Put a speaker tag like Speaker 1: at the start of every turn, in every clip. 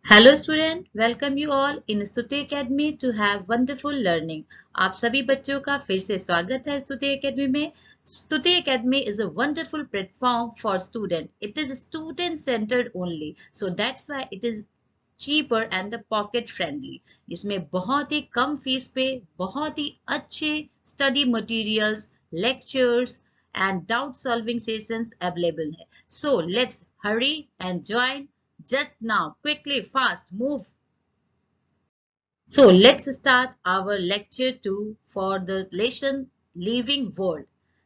Speaker 1: Hello student, welcome you all in Stuti Academy to have wonderful learning. आप सभी बच्चों का फिर से स्वागत है स्तुति एकेडमी में. Stuti Academy is a wonderful platform for student. It is student centered only, so that's why it is cheaper and the pocket friendly. इसमें बहुत ही कम फीस पे बहुत ही अच्छे study materials, lectures and doubt solving sessions available है. So let's hurry and join just now, quickly, fast, move. So let's start our lecture 2 for the lesson Living World.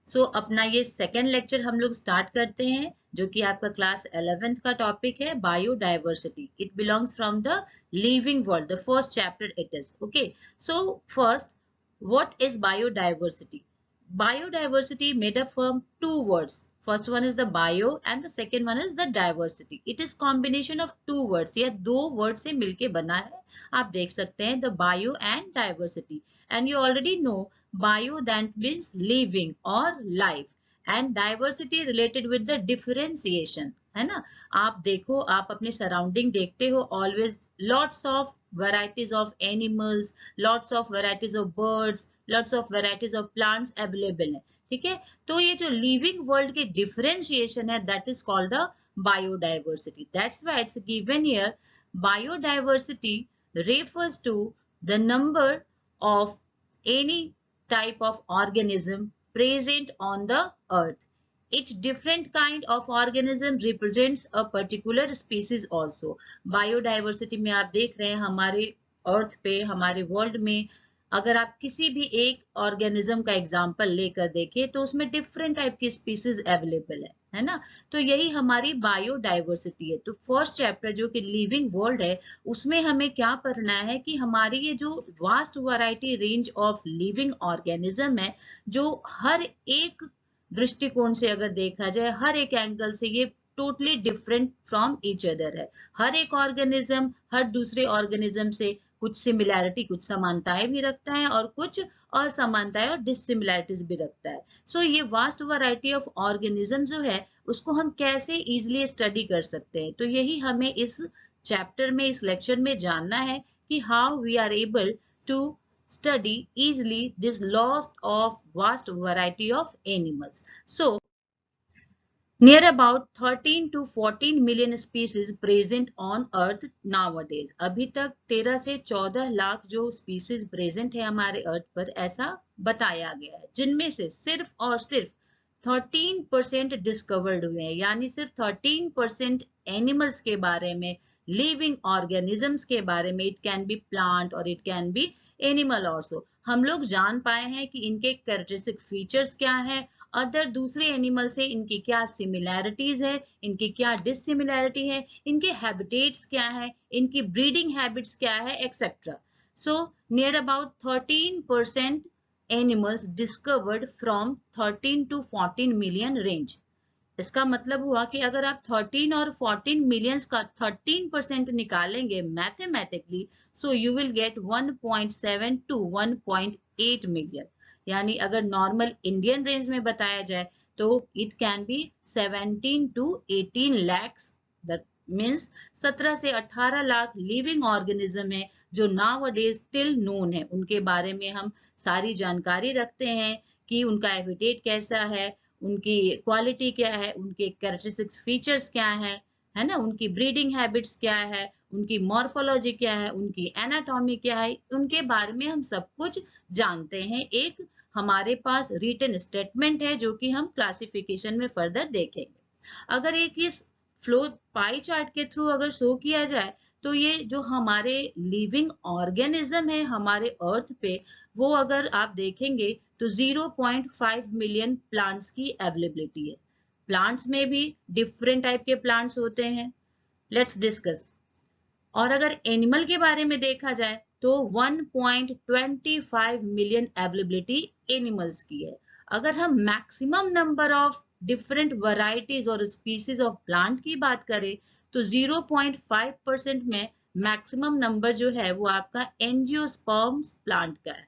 Speaker 1: So अपना ये second lecture हम लोग start करते हैं जो कि आपका क्लास 11th का टॉपिक है biodiversity. It belongs from the living world. The first chapter it is. Okay, so first, what is biodiversity? Biodiversity made up from two words. First one is the bio and the second one is the diversity. It is combination of two words. यह दो word से मिलके बना है. आप देख सकते हैं the bio and diversity. And you already know bio that means living or life and diversity related with the differentiation. है ना. आप देखो, आप अपने सराउंडिंग देखते हो, always lots of varieties of animals, lots of varieties of birds, lots of varieties of plants available है. ठीक है, तो ये जो लिविंग वर्ल्ड की डिफरेंशिएशन है that is called the biodiversity. That's why it's given here. Biodiversity refers to the number of any type of organism present on the earth. Each different kind of organism represents a particular species also. Biodiversity में आप देख रहे हैं हमारे अर्थ पे, हमारे world में अगर आप किसी भी एक ऑर्गेनिज्म का एग्जांपल लेकर देखें तो उसमें डिफरेंट टाइप की स्पीसीज अवेलेबल है ना. तो यही हमारी बायोडाइवर्सिटी है. तो फर्स्ट चैप्टर जो कि लिविंग वर्ल्ड है उसमें हमें क्या पढ़ना है कि हमारी ये जो vast variety range of living organism है, जो हर एक दृष्टिकोण से अगर देखा जाए, हर एक एंगल से ये totally different from each other है. हर एक ऑर्गेनिज्म हर दूसरे ऑर्गेनिज्म से कुछ सिमिलैरिटी, कुछ समानताएं भी रखता है और कुछ असमानताएं और डिससिमिलैरिटीज भी रखता है. सो ये वास्ट वैरायटी ऑफ ऑर्गेनिज्म जो है उसको हम कैसे इजीली स्टडी कर सकते हैं, तो यही हमें इस चैप्टर में, इस लेक्चर में जानना है कि how we are able to study easily this loss of vast variety of animals. So near about 13 to 14 million species present on earth nowadays. अभी तक 13 से 14 लाख जो species present है हमारे अर्थ पर ऐसा बताया गया है, जिनमें से सिर्फ और सिर्फ 13% डिस्कवर्ड हुए हैं. यानी सिर्फ 13% एनिमल्स के बारे में, लिविंग ऑर्गेनिजम्स के बारे में, इट कैन बी प्लांट और it can B animal also, हम लोग जान पाए हैं कि इनके कैरेक्टरिस्टिक फीचर्स क्या है, अदर दूसरे एनिमल से इनकी क्या सिमिलैरिटीज है, इनकी क्या डिससिमिलैरिटी है, इनके हैबिटेट्स क्या है, इनकी ब्रीडिंग हैबिट्स क्या है, etcetera. So near about 13% animals discovered from 13 to 14 million range. इसका मतलब हुआ कि अगर आप 13 और 14 मिलियंस का 13% निकालेंगे mathematically, so you will get 1.7 to 1.8 million. यानी अगर नॉर्मल इंडियन रेंज में बताया जाए तो it can be 17 to 18 lakhs. That means 17 से 18 लाख लिविंग ऑर्गेनिज्म है जो नाउ डेज टिल नोन है. उनके बारे में हम सारी जानकारी रखते हैं कि उनका हैबिटेट कैसा है, उनकी क्वालिटी क्या है, उनके कैरेक्टरिस्टिक्स फीचर्स क्या है ना, उनकी ब्रीडिंग हैबिट्स क्या है, उनकी मॉर्फोलॉजी क्या है, उनकी एनाटॉमी क्या है, उनके बारे में हम सब कुछ जानते हैं. एक हमारे पास रिटन स्टेटमेंट है जो कि हम क्लासिफिकेशन में फर्दर देखेंगे. अगर एक इस फ्लो पाई चार्ट के थ्रू अगर शो किया जाए तो ये जो हमारे लिविंग ऑर्गेनिज्म है हमारे अर्थ पे, वो अगर आप देखेंगे तो 0.5 मिलियन प्लांट्स की अवेलेबिलिटी है. प्लांट्स में भी डिफरेंट टाइप के प्लांट्स होते हैं, लेट्स डिस्कस. और अगर एनिमल के बारे में देखा जाए तो 1.25 मिलियन अवेलेबिलिटी एनिमल्स की है. अगर हम maximum number of different varieties और स्पीसीज ऑफ प्लांट की बात करें तो 0.5% में मैक्सिमम नंबर जो है वो आपका एंजियोस्पर्म्स प्लांट का है.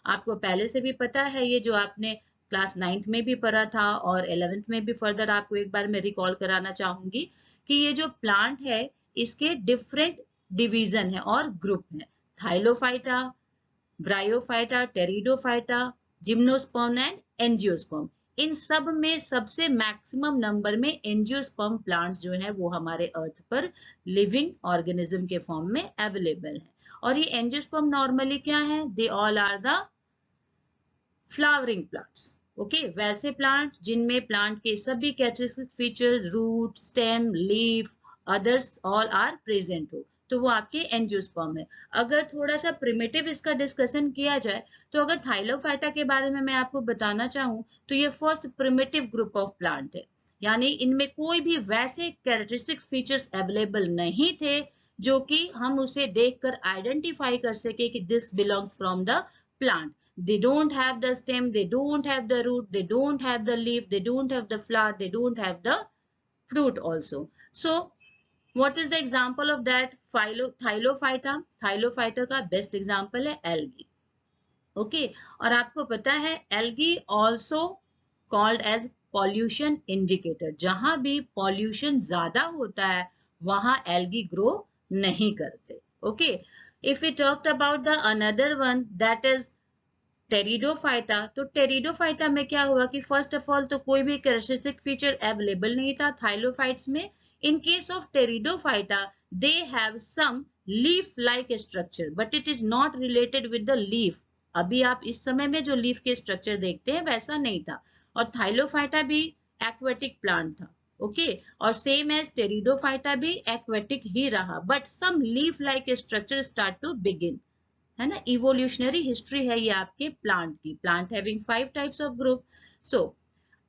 Speaker 1: आपको पहले से भी पता है, ये जो आपने क्लास 9th में भी पढ़ा था और 11th में भी फर्दर आपको एक बार मैं रिकॉल कराना चाहूंगी कि ये जो प्लांट है इसके डिफरेंट डिवीजन है और ग्रुप है, thallophyta, bryophyta, pteridophyta, gymnosperm and angiosperm. इन सब में सबसे मैक्सिमम नंबर में एंजियोस्पर्म प्लांट्स जो है वो हमारे अर्थ पर लिविंग ऑर्गेनिज्म के फॉर्म में अवेलेबल है। और ये एंजियोस्पर्म नॉर्मली क्या है, they all are the flowering plants. Okay, वैसे प्लांट जिनमें प्लांट के सभी characteristic features, root, stem, leaf, others all are present हो, तो वो आपके एंजियोस्पर्म है। अगर थोड़ा सा प्रिमिटिव इसका डिस्कशन किया जाए, तो अगर थाइलोफाइटा के बारे में मैं आपको बताना चाहूँ, तो ये first primitive group of plant है, यानी इनमें कोई भी वैसे कैरेक्टरिस्टिक फीचर्स अवेलेबल नहीं थे जो कि हम उसे देखकर आइडेंटिफाई कर सके कि this belongs from the plant. They don't have the stem, they don't have the root, they don't have the leaf, they don't have the flower, they don't have the fruit also. So what is the example of that? Thylophyta. Thylophyta का best example है algae. Okay, और आपको पता है algae also called as pollution indicator. जहां भी pollution ज्यादा होता है वहां algae grow नहीं करते. Okay, if we talked about the another one, that is pteridophyta, तो टेरिडोफाइटा में क्या हुआ कि फर्स्ट ऑफ ऑल तो कोई भी कैरेक्टरिस्टिक फीचर अवेलेबल नहीं था थाइलोफाइट्स में। In case of pteridophyta they have some leaf like structure but it is not related with the leaf. अभी आप इस समय में जो लीफ के स्ट्रक्चर देखते हैं वैसा नहीं था। और थाइलोफाइटा भी एक्वेटिक प्लांट था, ओके और सेम एज टेरिडोफाइटा भी एक्वेटिक ही रहा, but some leaf like structure start to begin, है ना। इवोल्यूशनरी हिस्ट्री है ये आपके प्लांट की। Plant having 5 types of group. So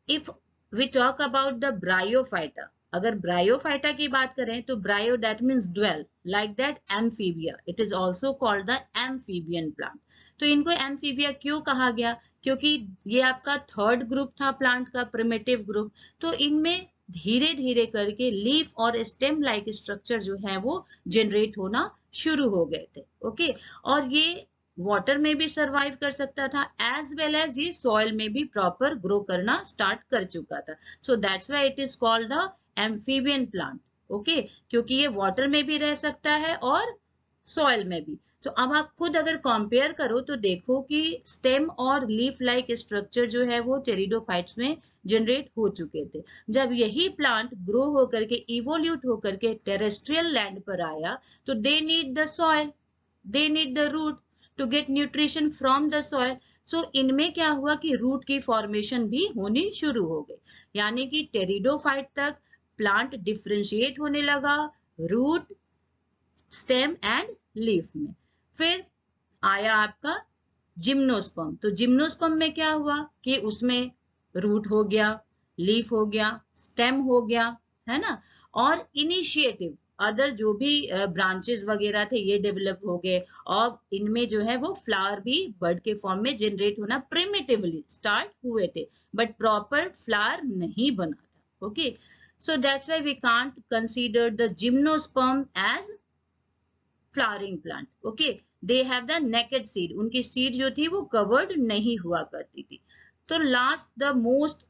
Speaker 1: if we talk about the bryophyta, अगर ब्रायोफाइटा की बात करें तो bryo that means dwell, like that amphibia, it is also called the amphibian plant. तो इनको एम्फीबिया क्यों कहा गया, क्योंकि ये आपका थर्ड ग्रुप था प्लांट का, प्रिमिटिव ग्रुप। तो इनमें धीरे धीरे करके लीफ और स्टेम लाइक स्ट्रक्चर जो है वो जनरेट होना शुरू हो गए थे, ओके और ये वाटर में भी सरवाइव कर सकता था एज वेल एज ये सॉइल में भी प्रॉपर ग्रो करना स्टार्ट कर चुका था। सो that's why it is called the amphibian plant, okay क्योंकि ये वाटर में भी रह सकता है और सॉइल में भी। तो अब आप खुद अगर कंपेयर करो तो देखो कि स्टेम और लीफ लाइक स्ट्रक्चर जो है वो टेरिडोफाइट्स में जनरेट हो चुके थे। जब यही प्लांट ग्रो होकर के इवोल्यूट होकर के टेरेस्ट्रियल लैंड पर आया तो they need the soil, they need the root to get nutrition from the soil. So इनमें क्या हुआ कि रूट की फॉर्मेशन भी होनी शुरू हो गई, यानी कि टेरिडोफाइट तक प्लांट डिफरेंशिएट होने लगा रूट, स्टेम एंड लीफ में। फिर आया आपका जिम्नोस्पर्म। तो जिम्नोस्पर्म में क्या हुआ कि उसमें रूट हो गया, लीफ हो गया, स्टेम हो गया, है ना। और इनिशिएटिव अदर जो भी ब्रांचेस वगैरह थे ये डेवलप हो गए और इनमें जो है वो फ्लावर भी बर्ड के फॉर्म में जनरेट होना प्रिमिटिवली स्टार्ट हुए थे, बट प्रॉपर फ्लावर नहीं बना था, okay so that's why we can't consider the gymnosperm as flowering plant, okay they have the naked seed, उनकी सीड जो थी वो कवर्ड नहीं हुआ करती थी। तो last the most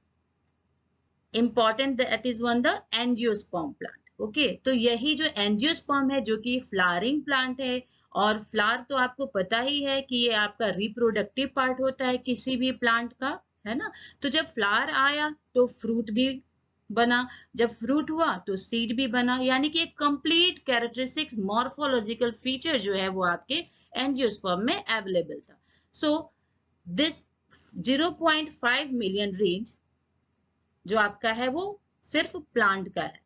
Speaker 1: important that is one the angiosperm plant, okay तो यही जो एंजियोस्पर्म है जो कि फ्लावरिंग प्लांट है, और फ्लावर तो आपको पता ही है कि ये आपका रिप्रोडक्टिव पार्ट होता है किसी भी प्लांट का, है ना। तो जब फ्लावर आया तो फ्रूट भी बना, जब फ्रूट हुआ तो सीड भी बना, यानी कि एक कंप्लीट कैरेक्टरिस्टिक मॉर्फोलॉजिकल फीचर जो है वो आपके एंजियोस्पर्म में अवेलेबल था। सो दिस 0.5 मिलियन रेंज जो आपका है वो सिर्फ प्लांट का है,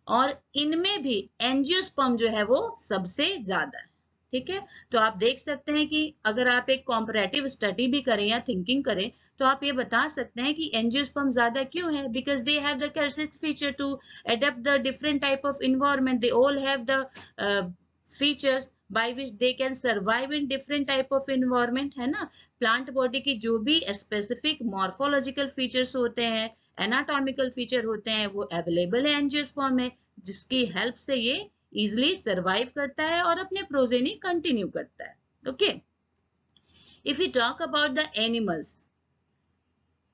Speaker 1: और इनमें भी एंजियोस्पर्म जो है वो सबसे ज्यादा है, ठीक है। तो आप देख सकते हैं कि अगर आप एक कॉम्परेटिव स्टडी भी करें या थिंकिंग करें तो आप ये बता सकते हैं कि एंजियोस्पर्म ज्यादा क्यों है, because they have the characteristic feature to adopt the different type of environment, they all have the features by which they can survive in different type of environment, है ना। प्लांट बॉडी की जो भी specific morphological features होते हैं, anatomical feature होते हैं, वो अवेलेबल है एंजियोस्पर्म में, जिसकी हेल्प से ये इजिली सरवाइव करता है और अपने प्रोजेनी कंटिन्यू करता है, okay. If you talk about the animals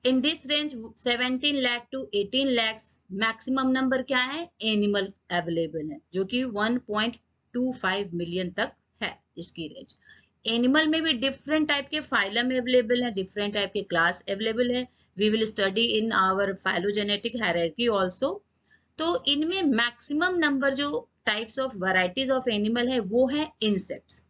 Speaker 1: in this range 17 lakh to 18 lakh maximum number क्या है एनिमल अवेलेबल है, जो कि 1.2 1.25 मिलियन तक है इसकी रेंज। एनिमल में भी डिफरेंट टाइप के फाइलम अवेलेबल है, डिफरेंट टाइप के क्लास अवेलेबल है। We will study in our phylogenetic hierarchy also. तो इनमें मैक्सिमम नंबर जो types of varieties of animal है वो है इंसेक्ट्स।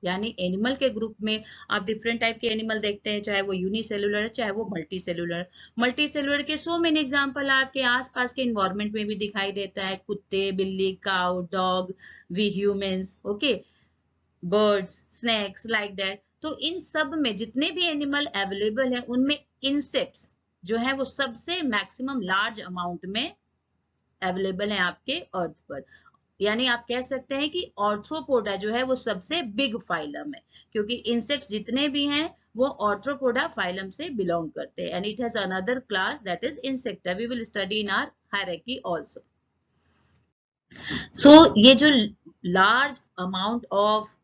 Speaker 1: यानी एनिमल के ग्रुप में आप डिफरेंट टाइप के एनिमल देखते हैं, चाहे वो यूनिसेलुलर है चाहे वो मल्टी सेलुलर। मल्टी सेलुलर के सो मेनी एग्जांपल आपके आसपास के इन्वायरमेंट में भी दिखाई देता है, कुत्ते, बिल्ली, cow, dog, we humans, okay, birds, snakes, like that. तो इन सब में जितने भी एनिमल अवेलेबल है उनमें इंसेक्ट्स जो है वो सबसे मैक्सिमम लार्ज अमाउंट में अवेलेबल है आपके अर्थ पर। यानी आप कह सकते हैं कि ऑर्थ्रोपोडा जो है वो सबसे बिग फाइलम है, क्योंकि इंसेक्ट्स जितने भी हैं वो ऑर्थ्रोपोडा फाइलम से बिलोंग करते हैं, and it has another class that is insecta. We will study in our hierarchy also. So ये जो large amount of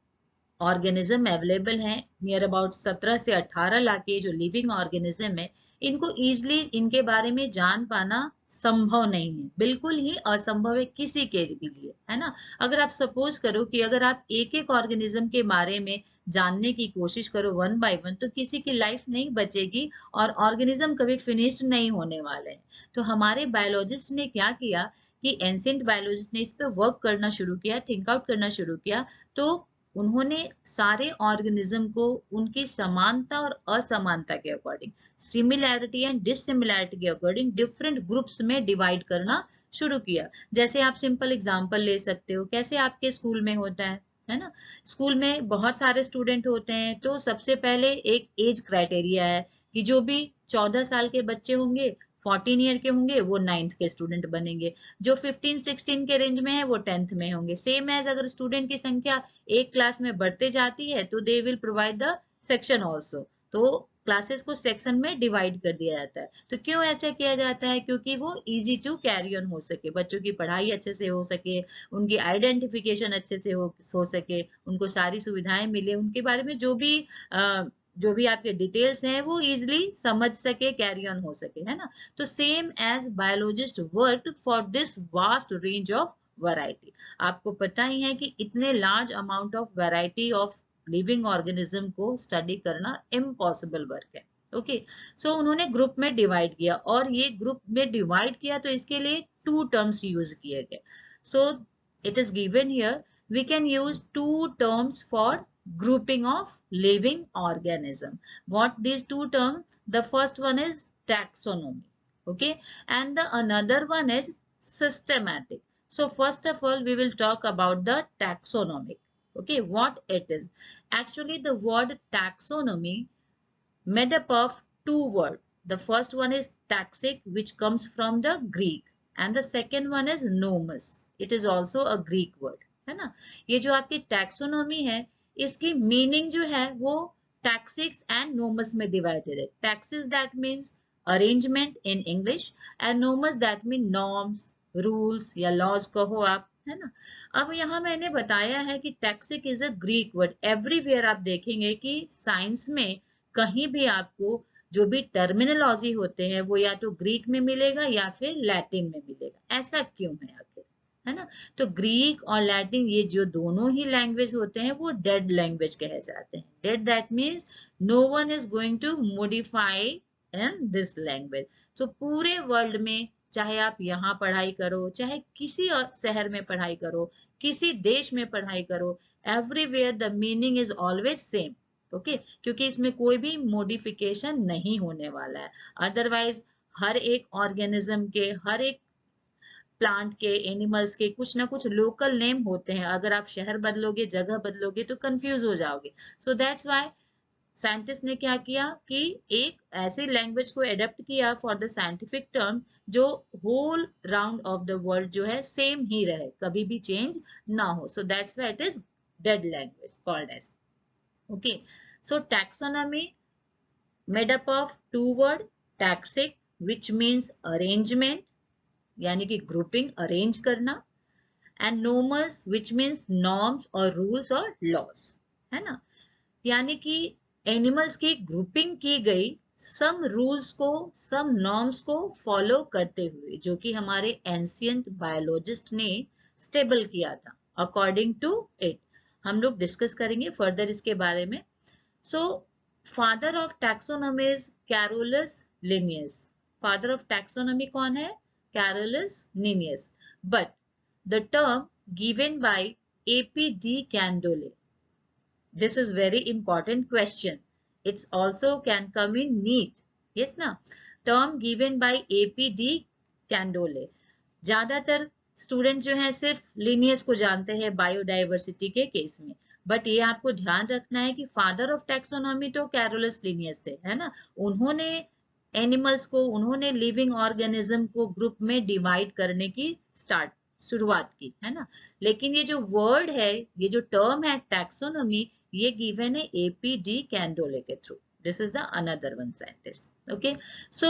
Speaker 1: organism available हैं, नियर अबाउट 17 से 18 लाख के जो लिविंग ऑर्गेनिज्म है, इनको इजीली इनके बारे में जान पाना संभव नहीं है, बिल्कुल ही असंभव है किसी के भी लिए, है ना। अगर आप सपोज करो कि अगर आप एक एक ऑर्गेनिज्म के बारे में जानने की कोशिश करो वन बाय वन, तो किसी की लाइफ नहीं बचेगी और ऑर्गेनिज्म कभी फिनिश्ड नहीं होने वाले हैं। तो हमारे बायोलॉजिस्ट ने क्या किया कि एंशिएंट बायोलॉजिस्ट ने इस पे वर्क करना शुरू किया, थिंक आउट करना शुरू किया। तो उन्होंने सारे ऑर्गेनिज्म को उनकी समानता और असमानता के अकॉर्डिंग, सिमिलैरिटी एंड डिससिमिलैरिटी के अकॉर्डिंग डिफरेंट ग्रुप्स में डिवाइड करना शुरू किया। जैसे आप सिंपल एग्जांपल ले सकते हो, कैसे आपके स्कूल में होता है ना। स्कूल में बहुत सारे स्टूडेंट होते हैं, तो सबसे पहले एक एज क्राइटेरिया है कि जो भी 14 साल के बच्चे होंगे, 14 ईयर के होंगे, वो 9th के स्टूडेंट बनेंगे। जो 15-16 के रेंज में है वो 10th में होंगे। सेम एज अगर स्टूडेंट की संख्या एक क्लास में बढ़ते जाती है तो they will provide the section also. तो क्लासेस को सेक्शन में डिवाइड कर दिया जाता है। तो क्यों ऐसे किया जाता है? क्योंकि वो इजी टू कैरी ऑन हो सके, बच्चों की पढ़ाई अच्छे से हो सके, उनकी आइडेंटिफिकेशन अच्छे से हो सके, उनको सारी सुविधाएं मिले, उनके बारे में जो भी आपके डिटेल्स हैं वो इजिली समझ सके, कैरी ऑन हो सके, है ना। तो same as biologist work for this vast range of variety. आपको पता ही है कि इतने large amount of variety of living organism को स्टडी करना इम्पॉसिबल वर्क है। ओके, सो उन्होंने ग्रुप में डिवाइड किया, और ये ग्रुप में डिवाइड किया तो इसके लिए टू टर्म्स यूज किए गए। So it is given here, we can use two terms for grouping of living organism. What these two terms? The first one is taxonomy, okay, and the another one is systematic. So first of all we will talk about the taxonomic. Okay, what it is? Actually the word taxonomy made up of two words. The first one is taxic, which comes from the Greek, and the second one is nomos. It is also a Greek word, है ना। ये जो आपकी taxonomy है, इसकी meaning जो है वो टैक्सिक्स एंड नोमस में डिवाइडेड है। Taxis that means arrangement in English, and nomos that mean norms, rules या लॉज कहो आप, है ना। अब यहाँ मैंने बताया है कि टैक्सिक is a Greek word. Everywhere आप देखेंगे कि साइंस में कहीं भी आपको जो भी टर्मिनोलॉजी होते हैं वो या तो ग्रीक में मिलेगा या फिर लैटिन में मिलेगा। ऐसा क्यों है आखिर, है ना। तो ग्रीक और लैटिन ये जो दोनों ही लैंग्वेज होते हैं वो डेड लैंग्वेज कहे जाते हैं। Dead that means no one is going to modify in this language. तो पूरे वर्ल्ड में चाहे आप यहाँ पढ़ाई करो, चाहे किसी और शहर में पढ़ाई करो, किसी देश में पढ़ाई करो, everywhere the meaning is always same. Okay, क्योंकि इसमें कोई भी मॉडिफिकेशन नहीं होने वाला है। अदरवाइज हर एक ऑर्गेनिज्म के, हर एक प्लांट के, एनिमल्स के कुछ ना कुछ लोकल नेम होते हैं। अगर आप शहर बदलोगे, जगह बदलोगे तो कंफ्यूज हो जाओगे। सो दैट्स व्हाई साइंटिस्ट ने क्या किया कि एक ऐसी लैंग्वेज को एडेप्ट किया फॉर द साइंटिफिक टर्म जो whole round of the world जो है सेम ही रहे, कभी भी चेंज ना हो। So that's why it is dead language called as. Okay, so taxonomy made up of two word, taxis which means arrangement यानी कि ग्रुपिंग, अरेंज करना, and nomos which means norms और रूल्स और लॉज, है ना। यानी कि एनिमल्स की ग्रुपिंग की गई सम रूल्स को, सम नॉर्म्स को फॉलो करते हुए, जो कि हमारे एंशिएंट बायोलॉजिस्ट ने स्टेबल किया था। According to it. हम लोग डिस्कस करेंगे फर्दर इसके बारे में। So father of taxonomy is Carolus Linnaeus. Father of taxonomy कौन है? Carolus Linnaeus. But the term given by A.P.D. Candolle. This is very important question. It's also can come in NEET. Yes ना? Term given by A.P.D. Candolle. ज्यादातर student जो है सिर्फ Linnaeus को जानते हैं बायोडाइवर्सिटी के केस में, बट ये आपको ध्यान रखना है कि फादर ऑफ टैक्सोनॉमी तो कैरोलस लिनियस थे, है ना। उन्होंने एनिमल्स को, उन्होंने लिविंग ऑर्गेनिज्म को ग्रुप में डिवाइड करने की शुरुआत की, है ना। लेकिन ये जो वर्ड है, ये जो टर्म है टैक्सोनॉमी, ये गिवन है A.P.D. कैंडोले के थ्रू। This is the another one scientist. Okay, so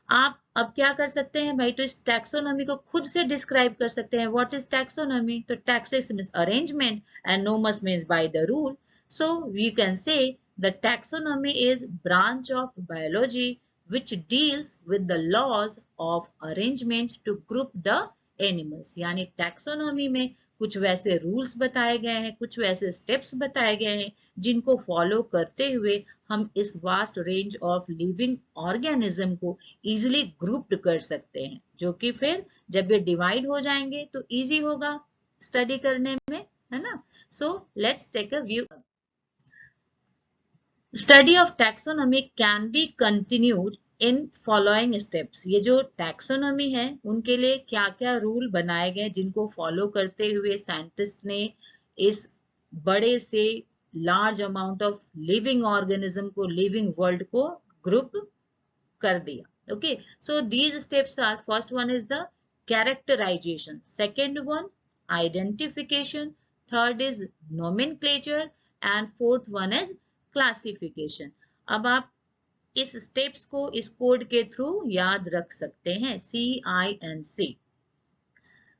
Speaker 1: आप अब क्या कर सकते हैं भाई, तो इस टैक्सोनॉमी को खुद से डिस्क्राइब कर सकते हैं। What is taxonomy? तो taxis means arrangement and nomos means by the rule. So we can say the taxonomy is branch of biology which deals with the laws of arrangement to group the animals। यानी taxonomy में कुछ वैसे rules बताए गए हैं, कुछ वैसे steps बताए गए हैं जिनको फॉलो करते हुए हम इस vast range of living organism को इजीली ग्रुप्ड कर सकते हैं, जो कि फिर जब ये डिवाइड हो जाएंगे तो इजी होगा स्टडी करने में, है ना। So let's take a view. Study of taxonomy can be continued in following steps. ये जो टैक्सोनॉमी है उनके लिए क्या क्या रूल बनाए गए जिनको फॉलो करते हुए साइंटिस्ट ने इस बड़े से large amount of living organism को, लिविंग वर्ल्ड को ग्रुप कर दिया। Okay, so these steps are, first one is the characterization, second one identification, third is nomenclature and fourth one is classification. अब आप इस स्टेप्स को इस कोड के थ्रू याद रख सकते हैं, CINC।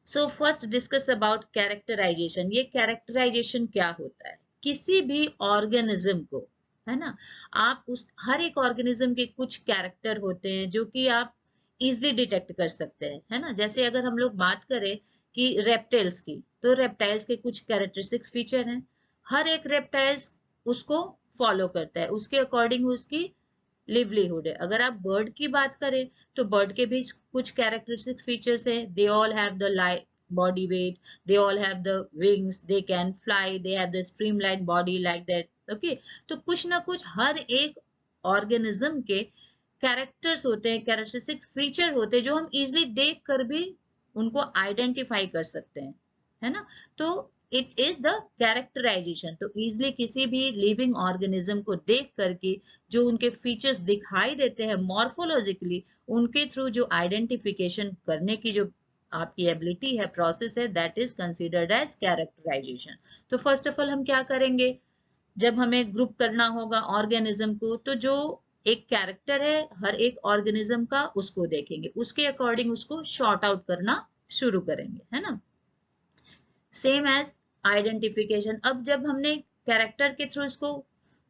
Speaker 1: So first discuss about characterization. ये कैरेक्टराइजेशन क्या होता है? किसी भी ऑर्गेनिज्म को, है ना, आप उस हर एक ऑर्गेनिज्म के कुछ कैरेक्टर होते हैं जो कि आप इजिली डिटेक्ट कर सकते हैं, है ना। जैसे अगर हम लोग बात करें कि रेप्टाइल्स की, तो रेप्टाइल्स के कुछ कैरेक्टरिस्टिक्स फीचर हैं। हर एक रेप्टाइल्स उसको फॉलो करता है, उसके अकॉर्डिंग उसकी लिवलीहुड है। अगर आप बर्ड की बात करें तो बर्ड के भी कुछ कैरेक्टरिस्टिक फीचर्स है। They all have the light body weight, they all have the wings, they can fly, they have the streamline body like that. Okay, तो कुछ ना कुछ हर एक ऑर्गेनिज्म के कैरेक्टर्स होते हैं, कैरेक्टरिस्टिक फीचर होते हैं जो हम इजिली देख कर भी उनको आइडेंटिफाई कर सकते हैं, है ना। तो इट इज द कैरेक्टराइजेशन। तो इजिली किसी भी लिविंग ऑर्गेनिज्म को देख करके जो उनके फीचर्स दिखाई देते हैं मॉर्फोलॉजिकली, उनके थ्रू जो आइडेंटिफिकेशन करने की जो आपकी एबिलिटी है, प्रोसेस है, that is considered as characterization. तो फर्स्ट ऑफ ऑल हम क्या करेंगे, जब हमें ग्रुप करना होगा ऑर्गेनिज्म को, तो जो एक कैरेक्टर है हर एक ऑर्गेनिज्म का, उसको देखेंगे, उसके अकॉर्डिंग उसको शॉर्ट आउट करना शुरू करेंगे, है ना। Same as identification. अब जब हमने कैरेक्टर के थ्रू इसको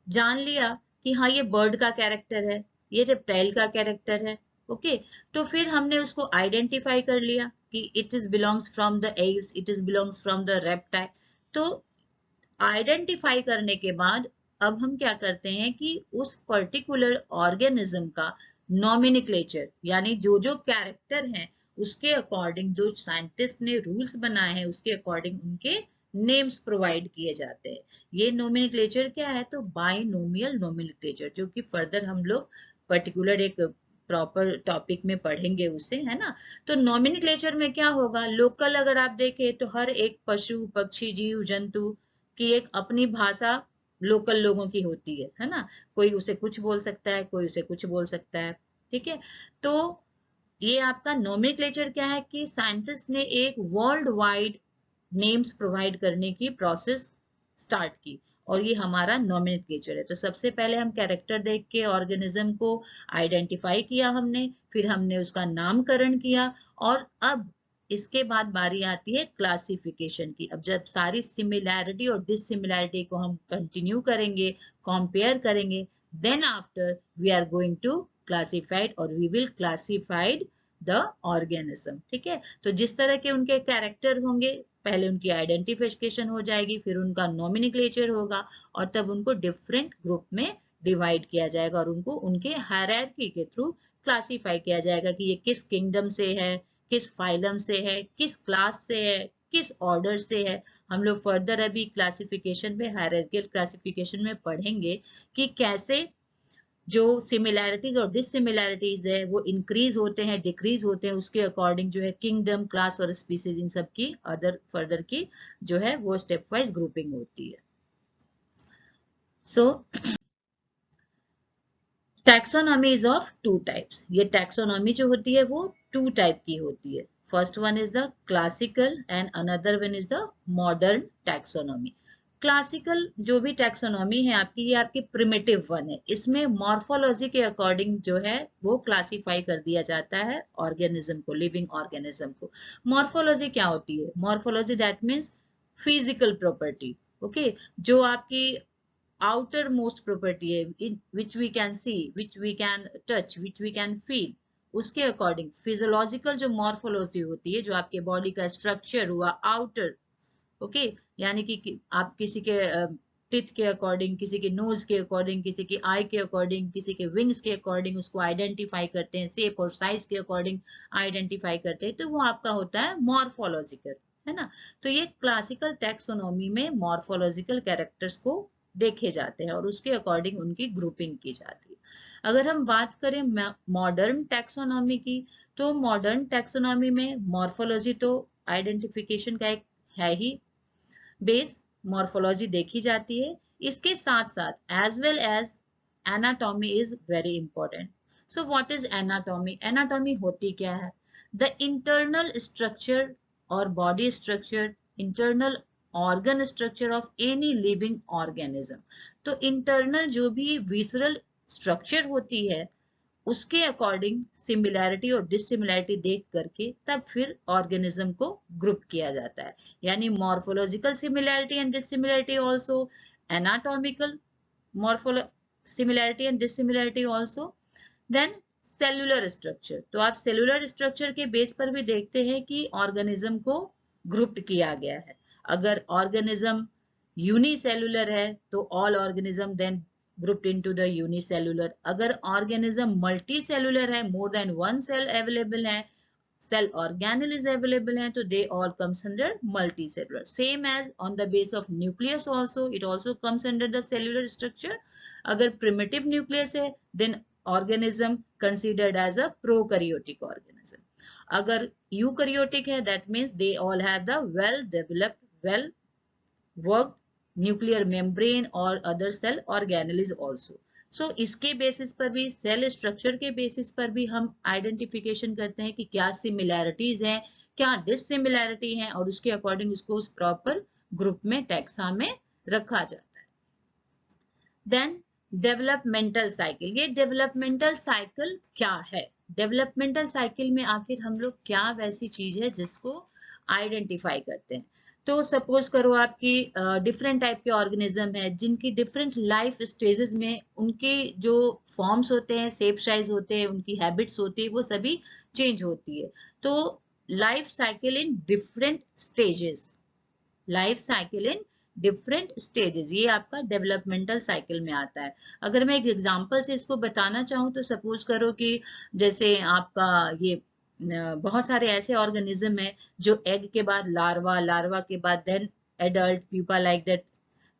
Speaker 1: जान लिया कि हाँ ये बर्ड का कैरेक्टर है, ये रेप्टाइल का कैरेक्टर है, ओके, तो फिर हमने उसको आइडेंटिफाई कर लिया कि it is belongs from the Aves, it is belongs from the reptile. तो आइडेंटिफाई करने के बाद अब हम क्या करते हैं कि उस पर्टिकुलर ऑर्गेनिज्म का नॉमिनिक्लेचर, यानी जो जो कैरेक्टर हैं उसके अकॉर्डिंग जो साइंटिस्ट ने रूल्स बनाए हैं उसके अकॉर्डिंग उनके नेम्स प्रोवाइड किए जाते हैं। ये नोमेनक्लेचर क्या है? तो बाइनोमियल नोमेनक्लेचर, जो कि फर्दर हम लोग पर्टिकुलर एक प्रॉपर टॉपिक में पढ़ेंगे उसे, है ना। तो नोमेनक्लेचर में क्या होगा, लोकल अगर आप देखें तो हर एक पशु पक्षी जीव जंतु की एक अपनी भाषा लोकल लोगों की होती है ना। कोई उसे कुछ बोल सकता है, कोई उसे कुछ बोल सकता है, ठीक है। तो ये आपका नोमेनक्लेचर क्या है कि साइंटिस्ट ने एक वर्ल्ड वाइड नेम्स प्रोवाइड करने की प्रोसेस स्टार्ट की, और ये हमारा नोमेनक्लेचर है। तो सबसे पहले हम कैरेक्टर देख के ऑर्गेनिज्म को आइडेंटिफाई किया हमने, फिर हमने उसका नामकरण किया, और अब इसके बाद बारी आती है क्लासिफिकेशन की। अब जब सारी सिमिलैरिटी और डिससिमिलैरिटी को हम कंटिन्यू करेंगे, कंपेयर करेंगे, then after we are going to classified, और we will classified the organism, ठीक है। तो जिस तरह के उनके कैरेक्टर होंगे पहले उनकी आइडेंटिफिकेशन हो जाएगी, फिर उनका नॉमेनक्लेचर होगा और तब उनको डिफरेंट ग्रुप में डिवाइड किया जाएगा और उनको उनके हायरार्की के थ्रू क्लासिफाई किया जाएगा कि ये किस किंगडम से है, किस फाइलम से है, किस क्लास से है, किस ऑर्डर से है। हम लोग फर्दर अभी क्लासिफिकेशन में, हायरार्किकल क्लासिफिकेशन में पढ़ेंगे कि कैसे जो सिमिलैरिटीज और डिससिमिलैरिटीज है वो इंक्रीज होते हैं, डिक्रीज होते हैं, उसके अकॉर्डिंग जो है किंगडम, क्लास और स्पीसीज इन सब की अदर फर्दर की जो है वो स्टेप वाइज ग्रुपिंग होती है। So taxonomy is of two types. ये टैक्सोनॉमी जो होती है वो टू टाइप की होती है। First one is the classical and another one is the modern taxonomy. Classical जो भी टैक्सोनॉमी है आपकी, ये आपकी प्रिमिटिव वन है। इसमें मॉर्फोलॉजी के अकॉर्डिंग जो है वो क्लासिफाई कर दिया जाता है ऑर्गेनिज्म को, लिविंग ऑर्गेनिज्म को। मॉर्फोलॉजी क्या होती है? Morphology that means physical property, okay, जो आपकी outermost property है, which we can see, which we can touch, which we can feel, उसके अकॉर्डिंग फिजियोलॉजिकल जो मॉर्फोलॉजी होती है, जो आपके बॉडी का स्ट्रक्चर हुआ आउटर, ओके, यानी कि आप किसी के टिथ के अकॉर्डिंग, किसी के नोज के अकॉर्डिंग, किसी की आई के अकॉर्डिंग, किसी के विंग्स के अकॉर्डिंग उसको आइडेंटिफाई करते हैं, शेप और साइज के अकॉर्डिंग आइडेंटिफाई करते हैं, तो वो आपका होता है मॉर्फोलॉजिकल, है ना। तो ये क्लासिकल टैक्सोनॉमी में मॉर्फोलॉजिकल कैरेक्टर्स को देखे जाते हैं और उसके अकॉर्डिंग उनकी ग्रुपिंग की जाती है। अगर हम बात करें मॉडर्न टैक्सोनॉमी की, तो मॉडर्न टैक्सोनॉमी में मॉर्फोलॉजी तो आइडेंटिफिकेशन का एक है ही बेस, मॉर्फोलॉजी देखी जाती है, इसके साथ साथ as well as anatomy is very important. So what is anatomy? Anatomy होती क्या है? द इंटरनल स्ट्रक्चर और body structure, internal organ structure of any living organism. तो इंटरनल जो भी विसरल स्ट्रक्चर होती है उसके अकॉर्डिंग सिमिलैरिटी और डिससिमिलैरिटी देख करके तब फिर ऑर्गेनिज्म को ग्रुप किया जाता है। यानी morphological similarity and dissimilarity also, anatomical morpholo similarity and dissimilarity also, then cellular structure. तो आप सेलुलर स्ट्रक्चर के बेस पर भी देखते हैं कि ऑर्गेनिज्म को ग्रुप्ड किया गया है। अगर ऑर्गेनिज्म यूनिसेलुलर है तो all organism then grouped into the unicellular। अगर organism multicellular है, more than one cell available है, cell organelle is available है, तो they all comes under multicellular। Same as on the base of nucleus also, it also comes under the cellular structure। अगर primitive nucleus है then organism considered as a prokaryotic organism। अगर eukaryotic है that means they all have the well developed, well worked nuclear membrane और other cell organelles also. सो इसके basis पर भी, cell structure के basis पर भी हम आइडेंटिफिकेशन करते हैं कि क्या सिमिलैरिटीज हैं, क्या डिससिमिलैरिटी हैं और उसके अकॉर्डिंग उसको उस प्रॉपर ग्रुप में, टैक्सा में रखा जाता है। Then developmental cycle. ये डेवलपमेंटल साइकिल क्या है? डेवलपमेंटल साइकिल में आखिर हम लोग क्या वैसी चीज है जिसको आइडेंटिफाई करते हैं? तो सपोज करो आपकी डिफरेंट टाइप के ऑर्गेनिज्म है जिनकी डिफरेंट लाइफ स्टेजेस में उनके जो फॉर्म्स होते हैं, शेप साइज होते हैं, उनकी हैबिट्स होती है, वो सभी चेंज होती है। तो life cycle in different stages, life cycle in different stages, ये आपका डेवलपमेंटल साइकिल में आता है। अगर मैं एक एग्जांपल से इसको बताना चाहूँ तो सपोज करो कि जैसे आपका ये बहुत सारे ऐसे ऑर्गेनिज्म है जो एग के बाद लार्वा, लार्वा के बाद then adult, pupa, like that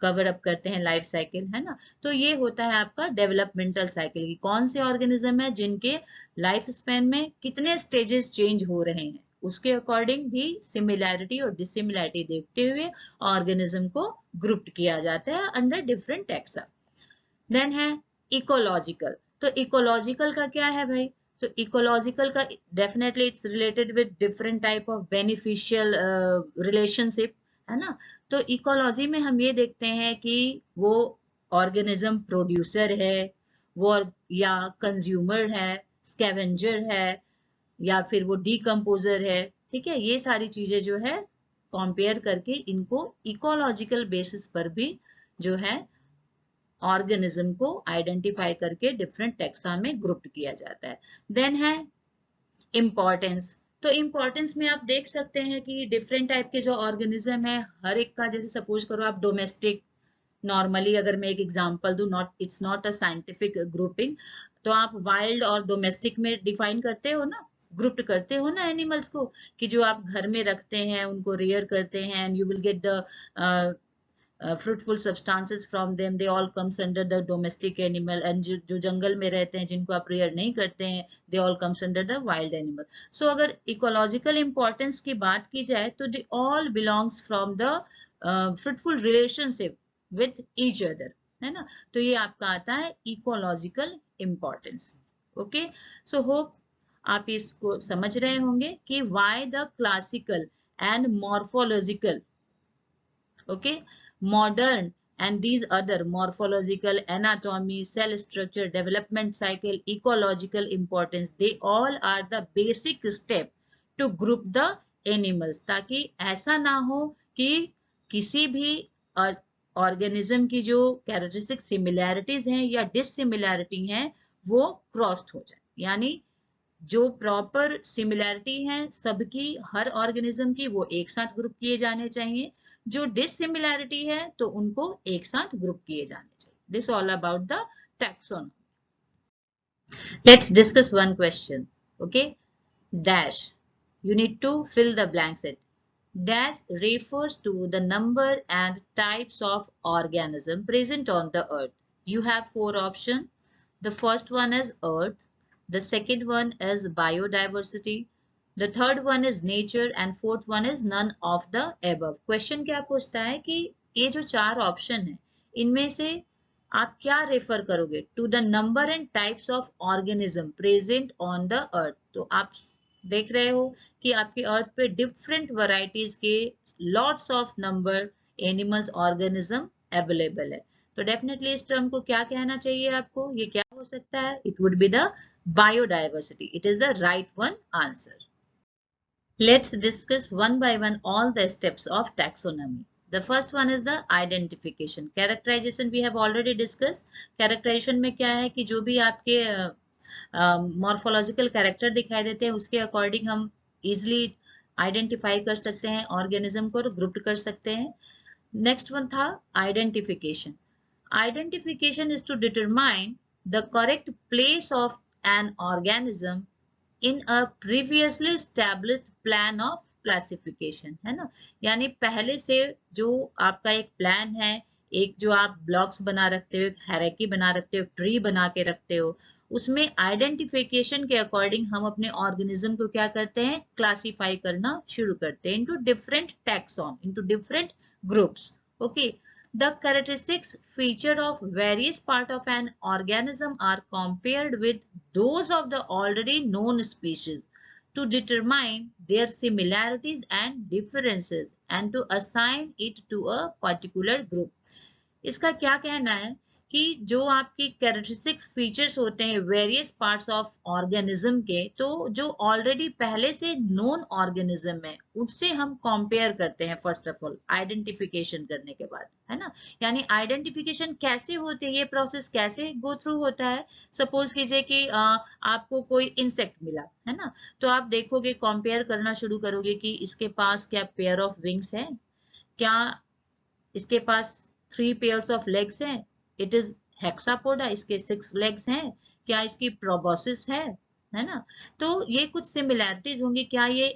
Speaker 1: cover up करते हैं लाइफ साइकिल, है ना। तो ये होता है आपका डेवलपमेंटल साइकिल की कौन से ऑर्गेनिज्म है जिनके लाइफ स्पेन में कितने स्टेजेस चेंज हो रहे हैं, उसके अकॉर्डिंग भी सिमिलैरिटी और डिससिमिलैरिटी देखते हुए ऑर्गेनिज्म को ग्रुप किया जाता है अंडर डिफरेंट टैक्सा। देन है इकोलॉजिकल। तो इकोलॉजिकल का क्या है भाई? तो इकोलॉजिकल का definitely it's related with different type of beneficial relationship, है ना। तो इकोलॉजी में हम ये देखते हैं कि वो ऑर्गेनिज्म प्रोड्यूसर है, वो या कंज्यूमर है, स्कैवेंजर है, या फिर वो डीकम्पोजर है, ठीक है। ये सारी चीजें जो है कंपेयर करके इनको इकोलॉजिकल बेसिस पर भी जो है ऑर्गेनिज्म को आइडेंटिफाई करके डिफरेंट टैक्सा में ग्रुप किया जाता है। देन है इम्पोर्टेंस। तो इम्पोर्टेंस में आप देख सकते हैं कि डिफरेंट टाइप के जो ऑर्गेनिज्म है, हर एक का, जैसे सपोज करो आप डोमेस्टिक, नॉर्मली अगर मैं एक एग्जांपल दूं, not it's not a scientific grouping, तो आप वाइल्ड और डोमेस्टिक में डिफाइन करते हो ना, ग्रुप्ड करते हो ना एनिमल्स को, कि जो आप घर में रखते हैं उनको रेयर करते हैं, and you will get the fruitful substances from them, they all comes under the domestic animal, and जो जंगल में रहते हैं जिनको आप रेयर नहीं करते हैं, they all comes under the wild animal. So अगर ecological importance की बात की जाए तो they all belongs from the fruitful relationship with each other, है ना, तो ये आपका आता है ecological importance. Okay, so hope आप इसको समझ रहे होंगे कि why the classical and morphological, okay, modern and these other morphological, anatomy, cell structure, development cycle, ecological importance, they all are the basic step to group the animals, ताकि ऐसा ना हो कि किसी भी ऑर्गेनिज्म की जो कैरेक्टरिस्टिक सिमिलैरिटीज हैं या डिससिमिलैरिटी हैं वो क्रॉस्ड हो जाए, यानी जो प्रॉपर सिमिलैरिटी है सबकी, हर ऑर्गेनिज्म की, वो एक साथ ग्रुप किए जाने चाहिए, जो डिससिमिलैरिटी है तो उनको एक साथ ग्रुप किए जाने चाहिए. This all about the taxonomy. Let's discuss one question. Okay, dash, you need to fill the blanks. It dash refers to the number and types of organism present on the earth. You have four options. The first one is earth, the second one is biodiversity, the third one is nature, and fourth one is none of the above. Question क्या पूछता है कि ये जो चार option है इनमें से आप क्या रेफर करोगे? To the number and types of organism present on the earth. तो आप देख रहे हो कि आपके अर्थ पे डिफरेंट वैरायटीज के lots of number animals organism available है. तो डेफिनेटली इस टर्म को क्या कहना चाहिए आपको? ये क्या हो सकता है? It would be the biodiversity. It is the right one answer. Let's discuss one by one all the steps of taxonomy. The first one is the identification. Characterization we have already discussed. Characterization में क्या है कि जो भी आपके morphological character दिखाई देते हैं उसके अकॉर्डिंग हम इजिली आइडेंटिफाई कर सकते हैं ऑर्गेनिज्म को, ग्रुप कर सकते हैं. नेक्स्ट वन था identification. Identification is to determine the correct place of an organism in a previously established plan of classification, है ना, यानी पहले से जो आपका एक प्लान है, एक जो आप ब्लॉक्स बना रखते हो, एक हायरार्की बना रखते हो, ट्री बना के रखते हो, उसमें आइडेंटिफिकेशन के अकॉर्डिंग हम अपने ऑर्गेनिज्म को क्या करते हैं? क्लासिफाई करना शुरू करते हैं into different taxon, into different groups. Okay, the characteristics feature of various part of an organism are compared with those of the already known species to determine their similarities and differences and to assign it to a particular group. इसका क्या कहना है कि जो आपकी characteristics features होते हैं various parts of organism के, तो जो ऑलरेडी पहले से नोन ऑर्गेनिज्म है उससे हम कंपेयर करते हैं फर्स्ट ऑफ ऑल आइडेंटिफिकेशन करने के बाद, है ना. यानी आइडेंटिफिकेशन कैसे होती है, ये प्रोसेस कैसे गो थ्रू होता है? सपोज कीजिए कि आपको कोई इंसेक्ट मिला, है ना, तो आप देखोगे, कंपेयर करना शुरू करोगे कि इसके पास क्या पेयर ऑफ विंग्स है, क्या इसके पास 3 पेयर्स ऑफ लेग्स हैं, इट इज हेक्सापोडा, इसके 6 लेग्स हैं, क्या इसकी प्रोबोसिस है ना. तो ये कुछ सिमिलैरिटीज होंगी. क्या ये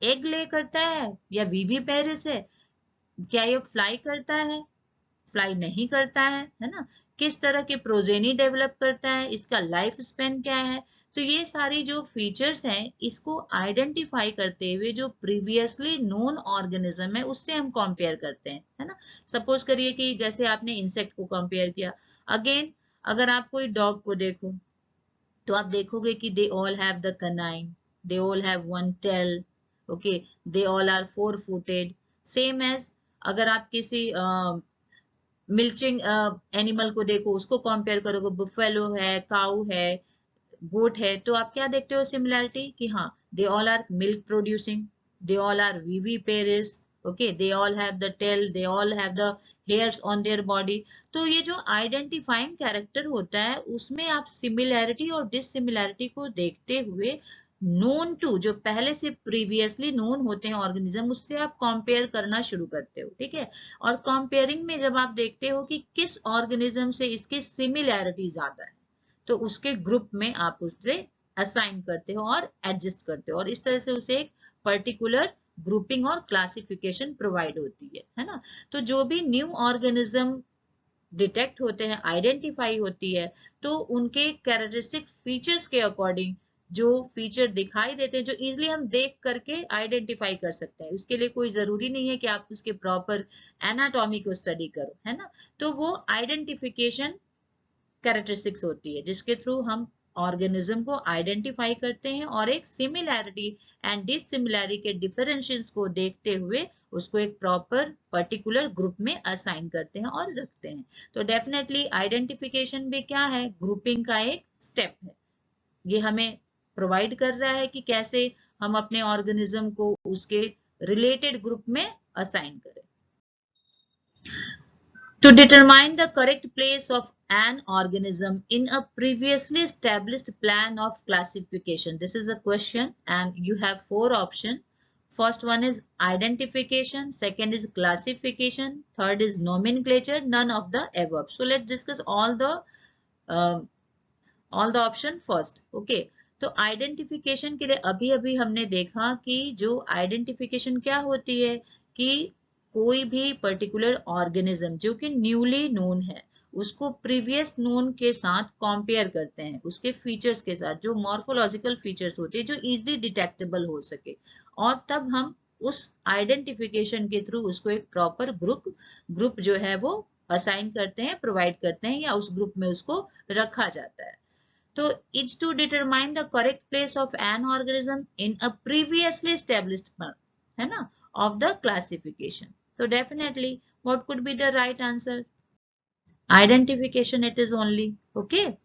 Speaker 1: एग ले करता है या वीवी पेरिस है? क्या ये फ्लाई करता है? फ्लाई नहीं करता है ना. किस तरह के प्रोजेनी डेवलप करता है? इसका लाइफ स्पेन क्या है? तो ये सारी जो फीचर्स हैं इसको आइडेंटिफाई करते हुए जो प्रीवियसली नोन ऑर्गेनिज्म है उससे हम कंपेयर करते हैं, है ना. सपोज करिए कि जैसे आपने इंसेक्ट को कंपेयर किया. अगेन अगर आप कोई डॉग को देखो तो आप देखोगे कि they all have the canine, they all have one tail, okay, they all are 4 footed. Same as अगर आप किसी मिल्चिंग एनिमल को देखो, उसको कंपेयर करोगे, बुफेलो है, काऊ है, गोट है, तो आप क्या देखते हो सिमिलैरिटी कि हाँ, they all are milk producing, they all are viviparous, okay, they all have the tail, they all have the hairs on their body. तो ये जो आइडेंटिफाइंग कैरेक्टर होता है उसमें आप सिमिलैरिटी और डिससिमिलैरिटी को देखते हुए नोन टू, जो पहले से प्रीवियसली नोन होते हैं ऑर्गेनिज्म, उससे आप कंपेयर करना शुरू करते हो, ठीक है। और कंपेयरिंग में जब आप देखते हो कि किस ऑर्गेनिज्म से इसकी सिमिलैरिटी ज्यादा है, तो उसके ग्रुप में आप उससे असाइन करते हो और एडजस्ट करते हो, और इस तरह से उसे एक पर्टिकुलर ग्रुपिंग और क्लासिफिकेशन प्रोवाइड होती है ना। तो जो भी न्यू ऑर्गेनिज्म डिटेक्ट होते हैं, आइडेंटिफाई होती है, तो उनके कैरेक्टरिस्टिक फीचर्स के अकॉर्डिंग जो फीचर दिखाई देते हैं, जो इजिली हम देख करके आइडेंटिफाई कर सकते हैं, उसके लिए कोई जरूरी नहीं है कि आप उसके प्रॉपर एनाटॉमी को स्टडी करो, है ना। तो वो आइडेंटिफिकेशन कैरेक्टरिस्टिक्स होती है जिसके थ्रू हम ऑर्गेनिज्म को आइडेंटिफाई करते हैं और एक सिमिलैरिटी एंड डिसिमिलैरिटी के डिफरेंशियल्स को देखते हुए उसको एक प्रॉपर पर्टिकुलर ग्रुप में असाइन करते हैं और रखते हैं। तो डेफिनेटली आइडेंटिफिकेशन भी क्या है, ग्रुपिंग का एक स्टेप है। ये हमें प्रोवाइड कर रहा है कि कैसे हम अपने ऑर्गेनिज्म को उसके रिलेटेड ग्रुप में असाइन करें। To determine the correct place of an organism in a previously established plan of classification. This is a question and you have 4 options. First one is identification, second is classification, third is nomenclature, none of the above. So let's discuss um, all the option first. Okay. तो identification के लिए अभी अभी हमने देखा कि जो identification क्या होती है कि कोई भी पर्टिकुलर ऑर्गेनिज्म जो कि न्यूली नोन है उसको प्रीवियस नोन के साथ कंपेयर करते हैं, उसके फीचर्स के साथ, जो मॉर्फोलॉजिकल फीचर्स होते हैं जो इजीली डिटेक्टेबल हो सके, और तब हम उस आइडेंटिफिकेशन के थ्रू उसको एक प्रॉपर ग्रुप जो है वो असाइन करते हैं, प्रोवाइड करते हैं, या उस ग्रुप में उसको रखा जाता है। So it's to determine the correct place of an organism in a previously established plan, है ना, of the classification. So definitely, what could be the right answer? Identification it is only, okay.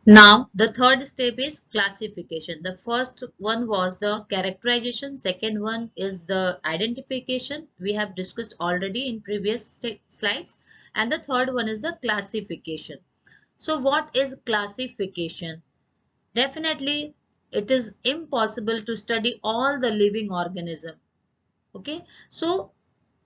Speaker 1: Now the third step is classification. The first one was the characterization, second one is the identification, we have discussed already in previous slides, and the third one is the classification. So what is classification? Definitely, it is impossible to study all the living organism. Okay, so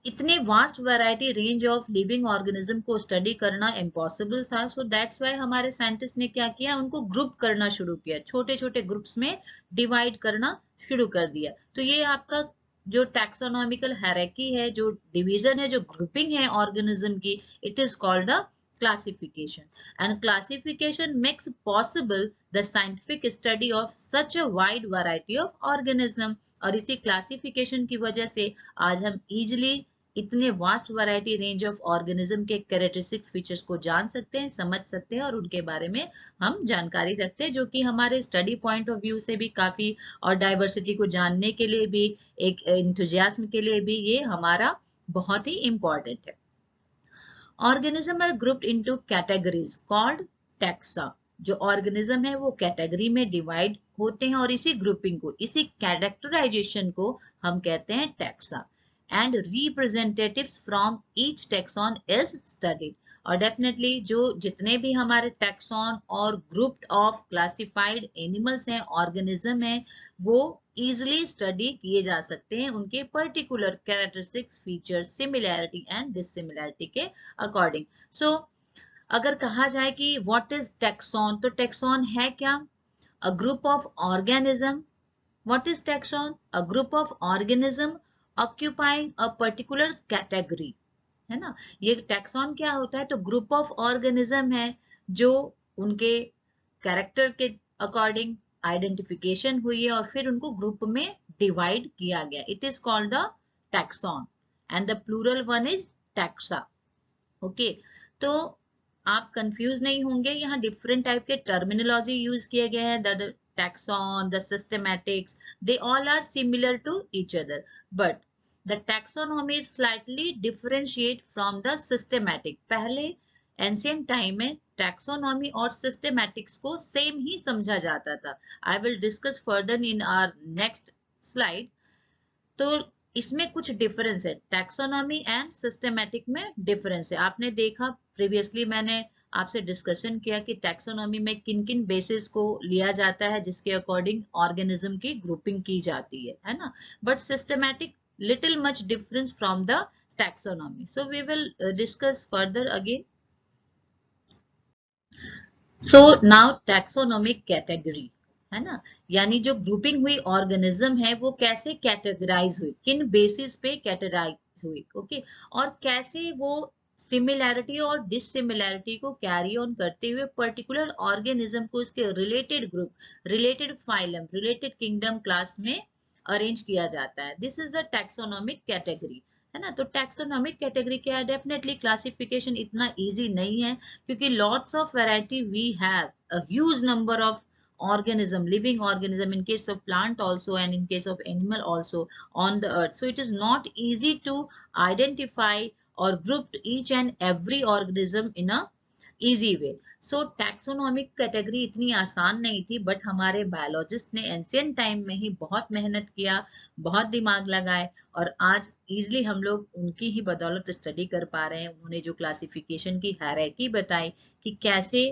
Speaker 1: इतने vast variety range of living organism को study करना impossible था। So that's why हमारे scientist ने क्या किया, उनको group करना शुरू किया, छोटे छोटे ग्रुप्स में डिवाइड करना शुरू कर दिया। तो ये आपका जो टैक्सोनॉमिकल हायरार्की है, जो डिवीजन है, जो ग्रुपिंग है ऑर्गेनिज्म की, it is called the classification, and classification makes possible the scientific study of such a wide variety of organism। और इसी क्लासिफिकेशन की वजह से आज हम इजिली इतने vast variety range of organism के कैरेक्टरिस्टिक्स फीचर्स को जान सकते हैं, समझ सकते हैं, और उनके बारे में हम जानकारी रखते हैं, जो कि हमारे स्टडी पॉइंट ऑफ व्यू से भी काफी, और डाइवर्सिटी को जानने के लिए भी, एक एंथुजियाज्म के लिए भी ये हमारा बहुत ही इंपॉर्टेंट है। Organism are grouped into categories called taxa. जो ऑर्गेनिज्म है वो कैटेगरी में डिवाइड होते हैं, और इसी ग्रुपिंग को, इसी कैरेक्टराइजेशन को हम कहते हैं taxa, and representatives from each taxon is studied. और डेफिनेटली जो जितने भी हमारे टैक्सॉन और ग्रुप्ड ऑफ क्लासिफाइड एनिमल्स हैं, ऑर्गेनिज्म हैं, वो इजिली स्टडी किए जा सकते हैं उनके particular characteristic feature, similarity and dissimilarity के अकॉर्डिंग। सो अगर कहा जाए कि व्हाट इज टैक्सॉन, तो टैक्सॉन है क्या, a group of organism. What is taxon, a group of organism occupying a particular category, है ना। ये टैक्सॉन क्या होता है, तो ग्रुप ऑफ ऑर्गेनिज्म है जो उनके कैरेक्टर के अकॉर्डिंग आइडेंटिफिकेशन हुई है और फिर उनको ग्रुप में डिवाइड किया गया, it is called the taxon, and the plural one is taxa. Okay, तो आप कंफ्यूज नहीं होंगे, यहाँ डिफरेंट टाइप के टर्मिनोलॉजी यूज किए गए हैं, the taxon, the systematics, they all are similar to each other, but the taxonomy is slightly differentiate from the systematic। पहले एंशियंट टाइम में टैक्सोनॉमी और सिस्टमैटिक्स को सेम ही समझा जाता था। I will discuss further in our next slide. तो इसमें कुछ डिफरेंस है, टैक्सोनॉमी एंड सिस्टमैटिक में डिफरेंस है। आपने देखा प्रीवियसली मैंने आपसे डिस्कशन किया कि टैक्सोनॉमी में किन किन बेसिस को लिया जाता है जिसके अकॉर्डिंग ऑर्गेनिज्म की ग्रुपिंग की जाती है ना, but systematic little much difference from the taxonomy. So we will discuss further again. So now taxonomic category है ना, यानी जो ग्रुपिंग हुई ऑर्गेनिज्म है वो कैसे कैटेगराइज हुई, किन बेसिस पे कैटेगराइज हुई, ओके, और कैसे वो सिमिलैरिटी और डिससिमिलैरिटी को कैरी ऑन करते हुए पर्टिकुलर ऑर्गेनिज्म को इसके related group, related phylum, related kingdom class में अरेंज किया जाता है. This is the taxonomic category, है ना. तो टैक्सोनॉमिक कैटेगरी क्या है, डेफिनेटली क्लासिफिकेशन इतना इजी नहीं है क्योंकि lots of variety we have a huge number of organism, living organism, in case of plant also and in case of animal also on the earth. So it is not easy to identify or group each and every organism in a easy way. So taxonomic category इतनी आसान नहीं थी, but हमारे biologist ने ancient time में ही बहुत मेहनत किया, बहुत दिमाग लगाए, और आज इजिली हम लोग उनकी ही बदौलत स्टडी कर पा रहे हैं. उन्होंने जो क्लासिफिकेशन की हायरार्की बताई कि कैसे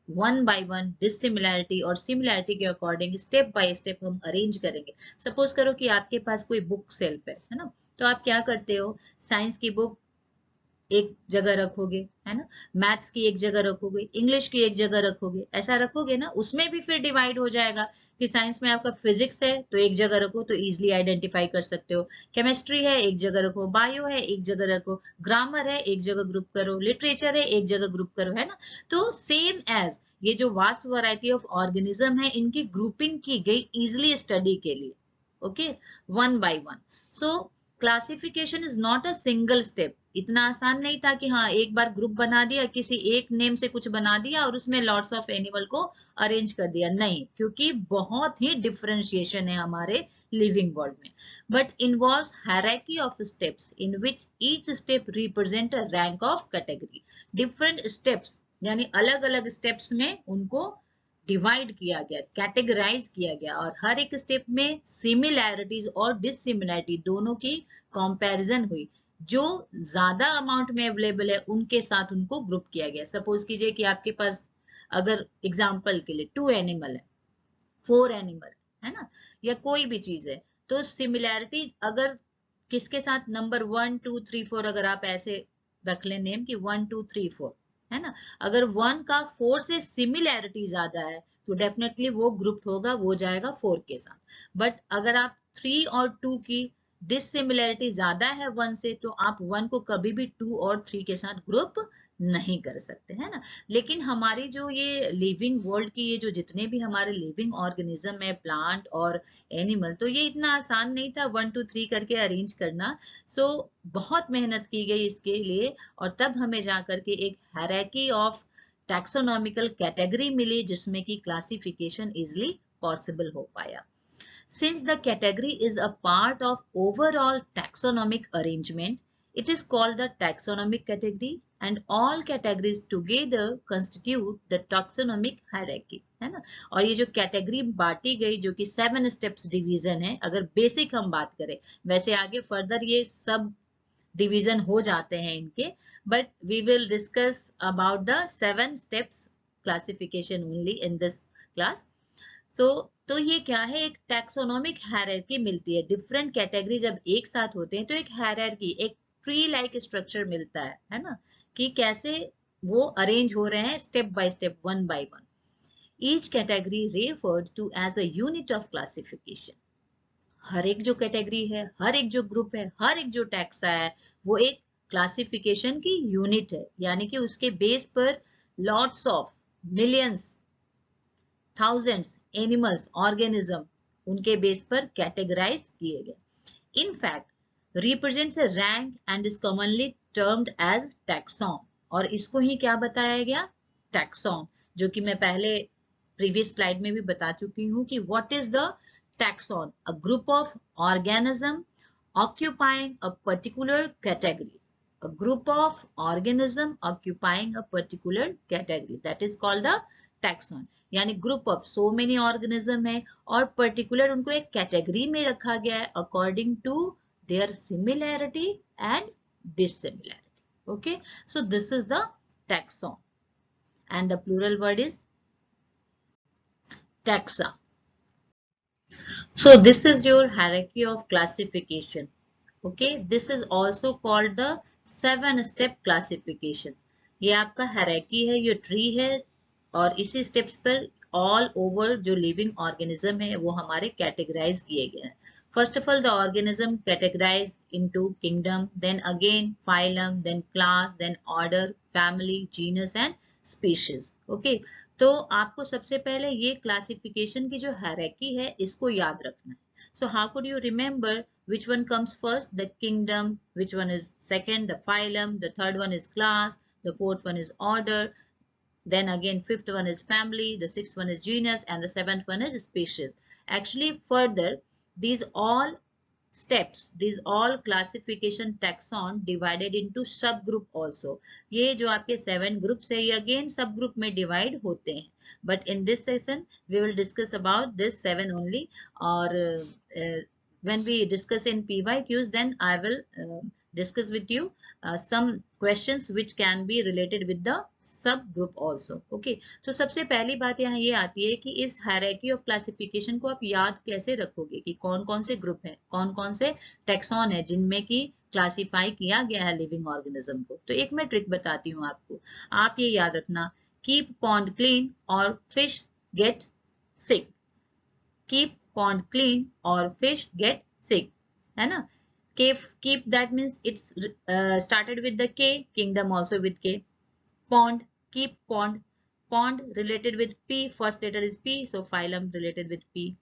Speaker 1: वन बाय वन डिसिमिलैरिटी और सिमिलैरिटी के अकॉर्डिंग स्टेप बाय स्टेप हम अरेंज करेंगे. सपोज करो कि आपके पास कोई बुक सेल्फ है ना, तो आप क्या करते हो, साइंस की बुक एक जगह रखोगे, है ना, मैथ्स की एक जगह रखोगे, इंग्लिश की एक जगह रखोगे, ऐसा रखोगे ना. उसमें भी फिर डिवाइड हो जाएगा कि साइंस में आपका फिजिक्स है तो एक जगह रखो तो इजिली आइडेंटिफाई कर सकते हो, केमिस्ट्री है एक जगह रखो, बायो है एक जगह रखो, ग्रामर है एक जगह ग्रुप करो, लिटरेचर है एक जगह ग्रुप करो, है ना. तो सेम एज ये जो वास्ट वैरायटी ऑफ ऑर्गेनिज्म है इनकी ग्रुपिंग की गई इजिली स्टडी के लिए, okay, one by one. So classification is not a single step. इतना आसान नहीं था कि हाँ एक बार ग्रुप बना दिया, किसी एक नेम से कुछ बना दिया और उसमें लॉट्स ऑफ एनिमल को अरेंज कर दिया, नहीं, क्योंकि बहुत ही डिफरेंशिएशन है हमारे लिविंग वर्ल्ड में. But involves hierarchy of steps in which each step represent a rank of category. Different steps यानी अलग अलग स्टेप्स में उनको डिवाइड किया गया, कैटेगराइज किया गया, और हर एक स्टेप में सिमिलैरिटीज और डिससिमिलैरिटी दोनों की कंपैरिजन हुई. जो ज्यादा अमाउंट में अवेलेबल है उनके साथ उनको ग्रुप किया गया. सपोज कीजिए कि आपके पास अगर एग्जांपल के लिए 2 एनिमल है, 4 एनिमल है ना, या कोई भी चीज है, तो सिमिलैरिटी अगर किसके साथ नंबर 1 2 3 4 अगर आप ऐसे रख लें नेम कि 1 2 3 4, है ना, अगर 1 का 4 से सिमिलैरिटी ज्यादा है तो डेफिनेटली वो ग्रुप होगा, वो जाएगा 4 के साथ. बट अगर आप 3 और 2 की डिससिमिलैरिटी ज्यादा है 1 से, तो आप 1 को कभी भी 2 और 3 के साथ ग्रुप नहीं कर सकते, है ना. लेकिन हमारी जो ये लिविंग वर्ल्ड की ये जो जितने भी हमारे लिविंग ऑर्गेनिज्म है, प्लांट और एनिमल, तो ये इतना आसान नहीं था 1 2 3 करके अरेंज करना. सो बहुत मेहनत की गई इसके लिए, और तब हमें जाकर के एक हायरार्की ऑफ टैक्सोनॉमिकल कैटेगरी मिली जिसमें कि क्लासिफिकेशन इजिली पॉसिबल हो पाया. Since the category is a part of overall taxonomic arrangement, it is called the taxonomic category, and all categories together constitute the taxonomic hierarchy, है ना. और ये जो category बांटी गई जो कि 7 स्टेप्स डिवीजन है, अगर बेसिक हम बात करें, वैसे आगे फर्दर ये सब डिवीजन हो जाते हैं इनके, but we will discuss about the 7 steps classification only in this class. तो ये क्या है, एक टैक्सोनॉमिक हायरार्की मिलती है. डिफरेंट कैटेगरी जब एक साथ होते हैं तो एक हायरार्की, एक ट्री लाइक स्ट्रक्चर मिलता है ना, कि कैसे वो अरेंज हो रहे हैं step by step, one by one. Each category referred to as a unit of classification. हर एक जो कैटेगरी है, हर एक जो ग्रुप है, हर एक जो टैक्सा है, वो एक क्लासिफिकेशन की यूनिट है, यानी कि उसके बेस पर lots of millions thousands animals organism उनके बेस पर कैटेगराइज किए गए. In fact represents a rank and is commonly termed as taxon. और इसको ही क्या बताया गया, टैक्सॉन, जो कि मैं पहले प्रीवियस स्लाइड में भी बता चुकी हूं कि what is the taxon, a group of organism occupying a particular category. A group of organism occupying a particular category, that is called the taxon. यानी group of so many organism है और particular उनको एक category में रखा गया है according to their similarity and dissimilarity. Okay, so this is the taxon. and the plural word is taxa. So this is your hierarchy of classification. Okay, this is also called the 7-step classification. ये आपका hierarchy है, ये tree है, और इसी steps पर all over जो living organism है वो हमारे categorize किए गए हैं. First of all, the organism categorized into kingdom, then again phylum, then class, then order, family, genus and species. Okay, तो आपको सबसे पहले ये क्लासिफिकेशन की जो हायरार्की है इसको याद रखना है. So how could you remember which one comes first? The kingdom, which one is second? The phylum, the third one is class, the fourth one is order, then again fifth one is family, the sixth one is genus, and the seventh one is species. Actually further, these all steps, these all classification taxon divided into subgroup also. ये जो आपके 7 groups है ये again subgroup में divide होते हैं. But in this session we will discuss about this 7 only, or when we discuss in PYQs then I will discuss with you some questions which can be related with the subgroup also. Okay, तो सबसे पहली बात यहाँ ये आती है कि इस हायरार्की ऑफ क्लासिफिकेशन को आप याद कैसे रखोगे कि कौन कौन से ग्रुप हैं, कौन कौन से टेक्सॉन है जिनमें की क्लासिफाई किया गया है लिविंग ऑर्गेनिज्म को. तो एक मैं ट्रिक बताती हूँ आपको, आप ये याद रखना, कीप पॉन्ड क्लीन और fish get sick. Keep pond clean और फिश गेट सिक, है ना. Keep that means it's started with the K, kingdom also with K. Pond, keep pond. Pond related with P, first letter is P, so phylum related with P.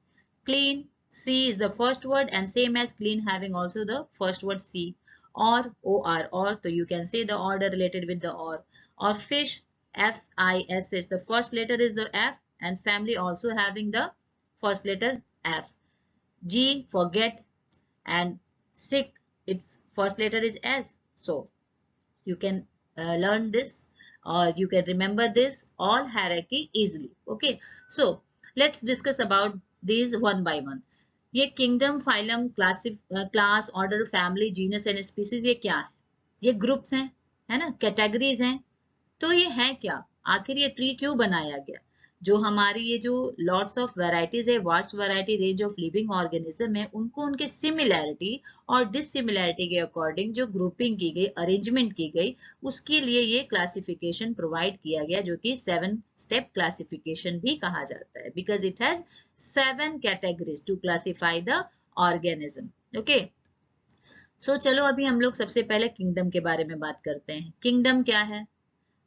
Speaker 1: Clean, C is the first word and same as clean having also the first word C. Or, so you can say the order related with the or. Or fish, F-I-S is the first letter is the F and family also having the first letter F. G, forget, and sick, its first letter is S. So you can learn this or you can remember this all hierarchy easily. Okay, so let's discuss about these one by one. ये kingdom, phylum, class, order, family, genus and species ये क्या है? ये groups हैं, है ना, categories हैं. तो ये है क्या, आखिर ये ट्री क्यों बनाया गया? जो हमारी ये जो लॉट्स ऑफ वैरायटीज है, vast variety range of living organism है, उनको उनके सिमिलैरिटी और डिससिमिलैरिटी के अकॉर्डिंग जो ग्रुपिंग की गई, अरेंजमेंट की गई, उसके लिए ये क्लासिफिकेशन प्रोवाइड किया गया जो कि 7 स्टेप क्लासिफिकेशन भी कहा जाता है, because it has 7 categories to classify the organism. Okay, so चलो अभी हम लोग सबसे पहले किंगडम के बारे में बात करते हैं. किंगडम क्या है?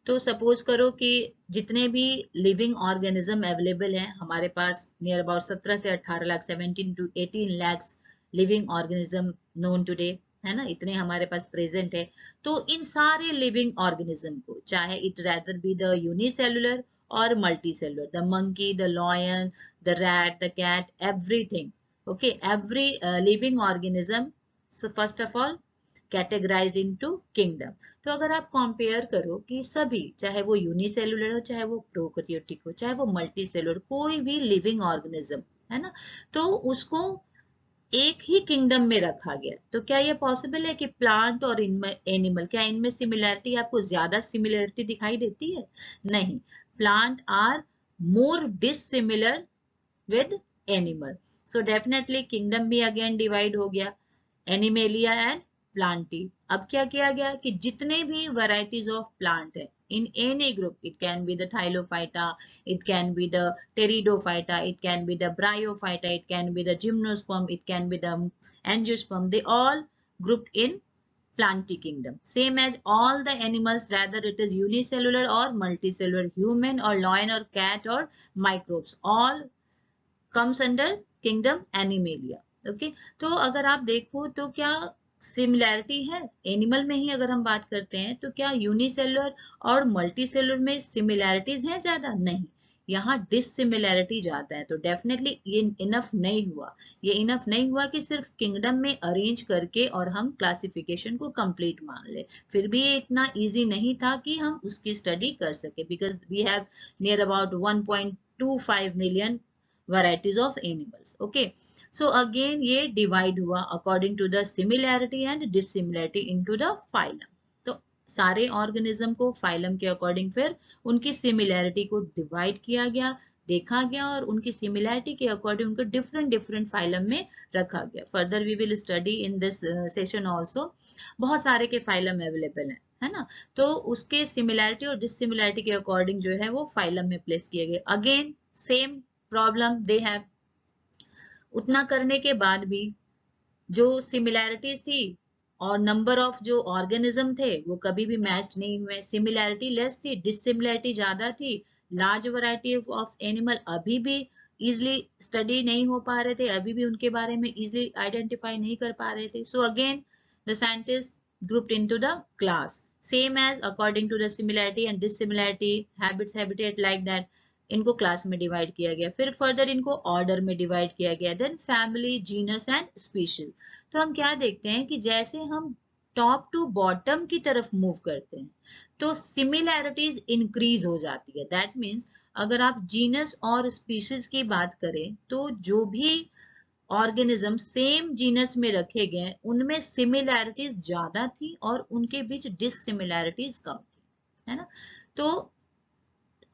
Speaker 1: तो सपोज करो कि जितने भी लिविंग ऑर्गेनिज्म अवेलेबल हैं हमारे पास, नियर अबाउट 17 से 18 lakh, 17 to 18 lakh living organism known today, है ना, इतने हमारे पास प्रेजेंट है. तो इन सारे लिविंग ऑर्गेनिज्म को, चाहे it rather be the unicellular और multicellular, the monkey, the lion, the rat, the cat, everything. Okay, every living organism first of all categorized into kingdom. तो अगर आप कंपेयर करो कि सभी, चाहे वो यूनिसेलुलर हो, चाहे वो प्रोकैरियोटिक हो, चाहे वो मल्टीसेलुलर, कोई भी लिविंग ऑर्गेनिज्म, है ना, तो उसको एक ही किंगडम में रखा गया. तो क्या ये पॉसिबल है कि प्लांट और इनमें एनिमल, क्या इनमें सिमिलैरिटी, आपको ज्यादा सिमिलैरिटी दिखाई देती है? नहीं, plant are more dissimilar with animal. So definitely kingdom भी अगेन डिवाइड हो गया, एनिमेलिया एंड प्लांटी. अब क्या किया गया कि जितने भी वैरायटीज ऑफ प्लांट है in any group, it can be the Thylophyta, it can be the Pteridophyta, it can be the Bryophyta, it can be the Gymnosperm, it can be the Angiosperm, they all grouped in planty kingdom. Same as all the animals, rather it is unicellular or multicellular, human or lion or cat or microbes, all comes under kingdom Animalia. Okay, तो अगर आप देखो तो क्या similarity है animal में ही? अगर हम बात करते हैं तो क्या यूनिसेलुलर और मल्टीसेलुलर में सिमिलैरिटीज हैं ज्यादा? नहीं, यहाँ डिससिमिलैरिटी ज्यादा है. तो डेफिनेटली ये इनफ नहीं हुआ, ये इनफ नहीं हुआ कि सिर्फ किंगडम में अरेंज करके और हम क्लासिफिकेशन को कंप्लीट मान ले. फिर भी ये इतना इजी नहीं था कि हम उसकी स्टडी कर सके, because we have near about 1.25 million varieties of animals. Okay, so again ये divide हुआ according to the similarity and dissimilarity into the phylum. तो सारे ऑर्गेनिज्म को फाइलम के अकॉर्डिंग फिर उनकी सिमिलैरिटी को डिवाइड किया गया, देखा गया और उनकी सिमिलैरिटी के अकॉर्डिंग उनको डिफरेंट डिफरेंट फाइलम में रखा गया। Further we will study in this session also. बहुत सारे के फाइलम अवेलेबल है ना, तो उसके सिमिलैरिटी और डिसिमिलैरिटी के अकॉर्डिंग जो है वो फाइलम में प्लेस किए गए। Again same problem they have. उतना करने के बाद भी जो सिमिलैरिटीज थी और नंबर ऑफ जो ऑर्गेनिज्म थे वो कभी भी मैच नहीं हुए। सिमिलैरिटी लेस थी, डिसिमिलैरिटी ज्यादा थी। लार्ज वैरायटी ऑफ एनिमल अभी भी इजिली स्टडी नहीं हो पा रहे थे, अभी भी उनके बारे में इजिली आइडेंटिफाई नहीं कर पा रहे थे। So again the scientist grouped into the class same as according to the similarity and dissimilarity, habits, habitat, like that इनको क्लास में डिवाइड किया गया। फिर फर्दर इनको ऑर्डर में डिवाइड किया गया, then family, genus and species. तो हम क्या देखते हैं कि जैसे हम टॉप टू बॉटम की तरफ मूव करते हैं तो सिमिलैरिटीज इंक्रीज हो जाती है। दैट मीन्स अगर आप जीनस और स्पीशीज की बात करें तो जो भी ऑर्गेनिज्म सेम जीनस में रखे गए उनमें सिमिलैरिटीज ज्यादा थी और उनके बीच डिससिमिलैरिटीज कम थी, है ना। तो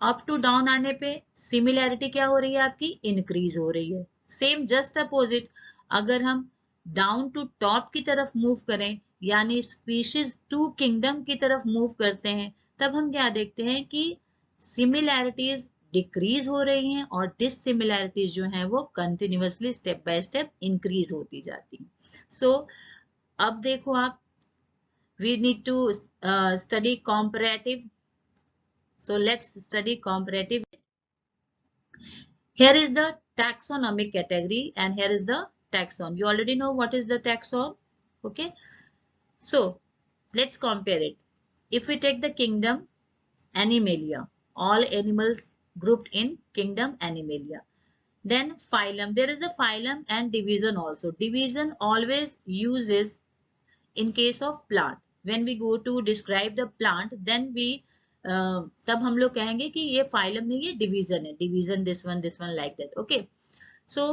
Speaker 1: अप टू डाउन आने पे सिमिलैरिटी क्या हो रही है आपकी, इंक्रीज हो रही है। सेम जस्ट अपोजिट अगर हम डाउन टू टॉप की तरफ मूव करें यानी स्पीशीज टू किंगडम की तरफ मूव करते हैं तब हम क्या देखते हैं कि सिमिलैरिटीज डिक्रीज हो रही हैं और डिससिमिलैरिटीज जो हैं वो continuously step by step increase होती जाती हैं। सो अब देखो आप, we need to study comparative. So let's study comparative. Here is the taxonomic category and here is the taxon. You already know what is the taxon. Okay. So let's compare it. If we take the kingdom Animalia, all animals grouped in kingdom Animalia. Then phylum. There is a phylum and division also. Division always uses in case of plant. When we go to describe the plant, then we तब हम लोग कहेंगे कि ये phylum नहीं, ये division है। Division this one like that. Okay, so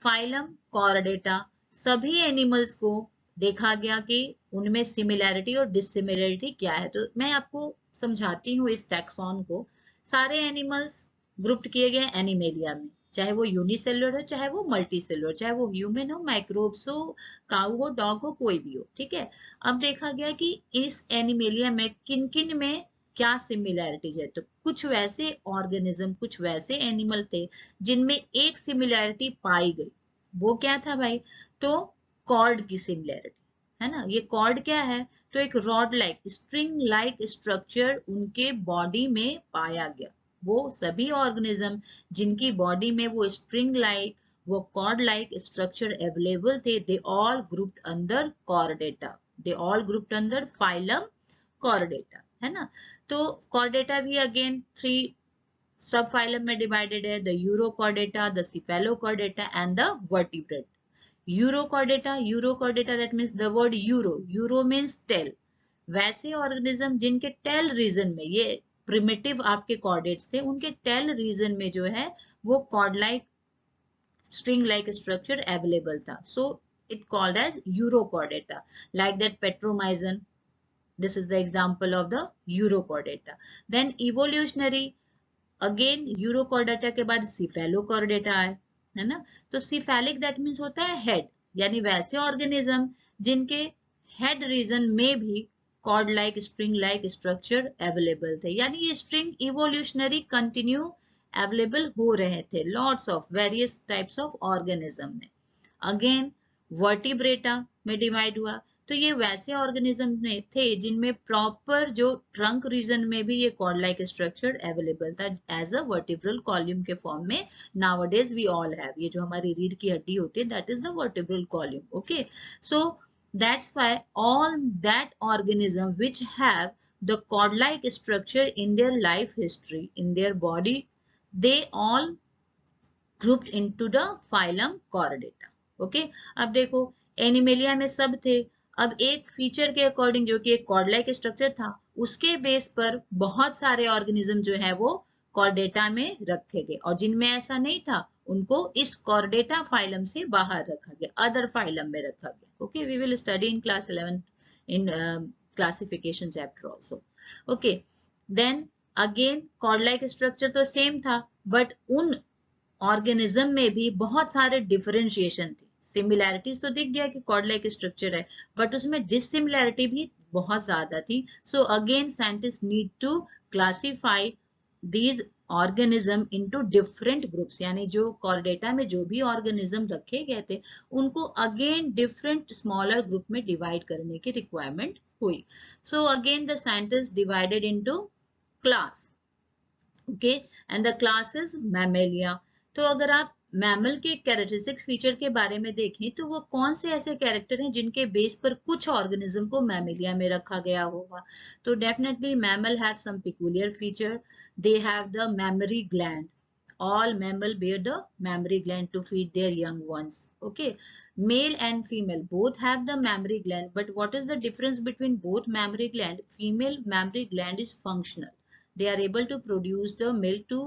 Speaker 1: phylum Chordata, सभी एनिमल्स को देखा गया कि उनमें सिमिलैरिटी और डिससिमिलैरिटी क्या है। तो मैं आपको समझाती हूँ इस टैक्सॉन को। सारे एनिमल्स ग्रुप्ड किए गए एनिमेलिया में, चाहे वो यूनिसेलुलर हो, चाहे वो मल्टी सेलुलर, चाहे वो ह्यूमन हो, माइक्रोब्स हो, काऊ हो, डॉग हो, कोई भी हो। ठीक है, अब देखा गया कि इस एनिमेलिया में किन किन में क्या सिमिलैरिटीज है। तो कुछ वैसे ऑर्गेनिज्म, कुछ वैसे एनिमल थे जिनमें एक सिमिलैरिटी पाई गई। वो क्या था भाई, तो कॉर्ड की सिमिलैरिटी, है ना। ये कॉर्ड क्या है, तो एक rod like, string like structure उनके बॉडी में पाया गया। वो सभी ऑर्गेनिज्म जिनकी बॉडी में वो स्ट्रिंग लाइक, वो कॉर्ड लाइक स्ट्रक्चर अवेलेबल थे, दे ऑल ग्रुप्ड अंडर कॉर्डेटा, दे all grouped under phylum Chordata, है ना। तो कॉर्डेटा भी अगेन 3 सब फाइलम में डिवाइडेड है, the urochordata, the cephalochordata and the vertebrate. Urochordata, urochordata that means the word uro, uro means tail. वैसे organism जिनके tail region में, ये प्रिमिटिव आपके कॉर्डेट्स थे, उनके टेल रीजन में जो है वो cord like, string like structure available था। So it called as urochordata, like that petromyzon. This is the example of the Urochordata. Then evolutionary, again Urochordata के बाद Cephalochordata है ना। तो cephalic that means होता है head, यानी वैसे organism जिनके head region में भी cord like, string like structure available थे, यानी ये string evolutionary continue available हो रहे थे lots of various types of organism में। Again vertebrata में divide हुआ, तो ये वैसे ऑर्गेनिज्म में थे जिनमें प्रॉपर जो ट्रंक रीजन में भी ये कॉर्ड लाइक स्ट्रक्चर अवेलेबल था एज अ वर्टिब्रल कॉलम के फॉर्म में। नाउअडेज वी ऑल हैव, ये जो हमारी रीढ़ की हड्डी होती है that is the vertebral column. Okay, so that's why all that organism which have the chord like structure in their life history, in their body, they all grouped into the phylum chordata. Okay, अब देखो animalia में सब थे, अब एक feature के according जो कि एक कॉर्ड लाइक स्ट्रक्चर था, उसके बेस पर बहुत सारे ऑर्गेनिज्म जो है वो कॉर्डेटा में रखे गए और जिनमें ऐसा नहीं था उनको इस कॉर्डेटा फाइलम से बाहर रखा गया, अदर फाइलम में रखा गया। Okay, we will study in class 11 in classification chapter also. Okay, then again chord like structure तो सेम था, बट उन ऑर्गेनिज्म में भी बहुत सारे डिफरेंशिएशन थी. सिमिलैरिटीज तो दिख गया कि कॉर्ड लाइक स्ट्रक्चर है, बट उसमें डिसिमिलैरिटी भी बहुत ज्यादा थी. So again scientist need to classify these organism into different groups, यानी जो कॉर्डेटा में जो भी ऑर्गेनिज्म रखे गए थे उनको अगेन डिफरेंट स्मॉलर ग्रुप में डिवाइड करने की रिक्वायरमेंट हुई. So again the scientist divided into class. Okay, and the class is Mammalia. तो अगर आप मैमल के कैरेक्टरिस्टिक फीचर के बारे में देखें तो वो कौन से ऐसे कैरेक्टर हैं जिनके बेस पर कुछ ऑर्गेनिज्म को मैमेलिया में रखा गया होगा. तो definitely mammal have some peculiar feature. They have the mammary gland. All mammal bear the mammary gland to feed their young ones. Okay, male and female both have the mammary gland, but what is the difference between both mammary gland? Female mammary gland is functional. They are able to produce the milk to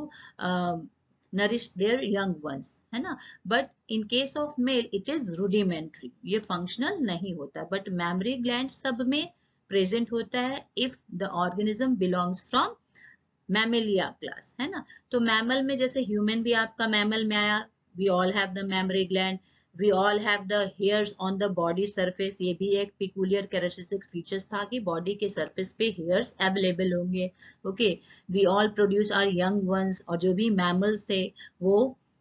Speaker 1: nourish their young ones, है ना. But in case of male it is rudimentary. ये functional नहीं होता, but mammary gland सब में present होता है if the organism belongs from Mammalia class, है ना. तो मैमल में जैसे ह्यूमन भी आपका मैमल में आया, we all have the mammary gland, we all have the hairs on the body surface. ये भी एक पिकुलियर कैरेक्टरिस्टिक फीचर्स था कि बॉडी के सरफेस पे हेयर्स अवेलेबल होंगे. Okay, we all produce our young ones. और जो भी मैमल्स थे वो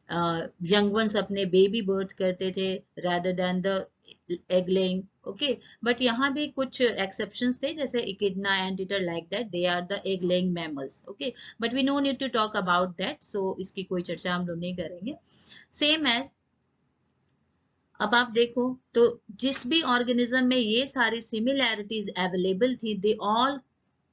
Speaker 1: यंग वंस अपने बेबी बर्थ करते थे rather than the egg laying. Okay, but यहाँ भी कुछ एक्सेप्शंस थे, जैसे echidna anteater like that, they are the egg laying mammals. Okay, but we no need to talk about that, so इसकी कोई चर्चा हम लोग नहीं करेंगे. सेम एज अब आप देखो तो जिस भी ऑर्गेनिज्म में ये सारी सिमिलैरिटीज अवेलेबल थी, they all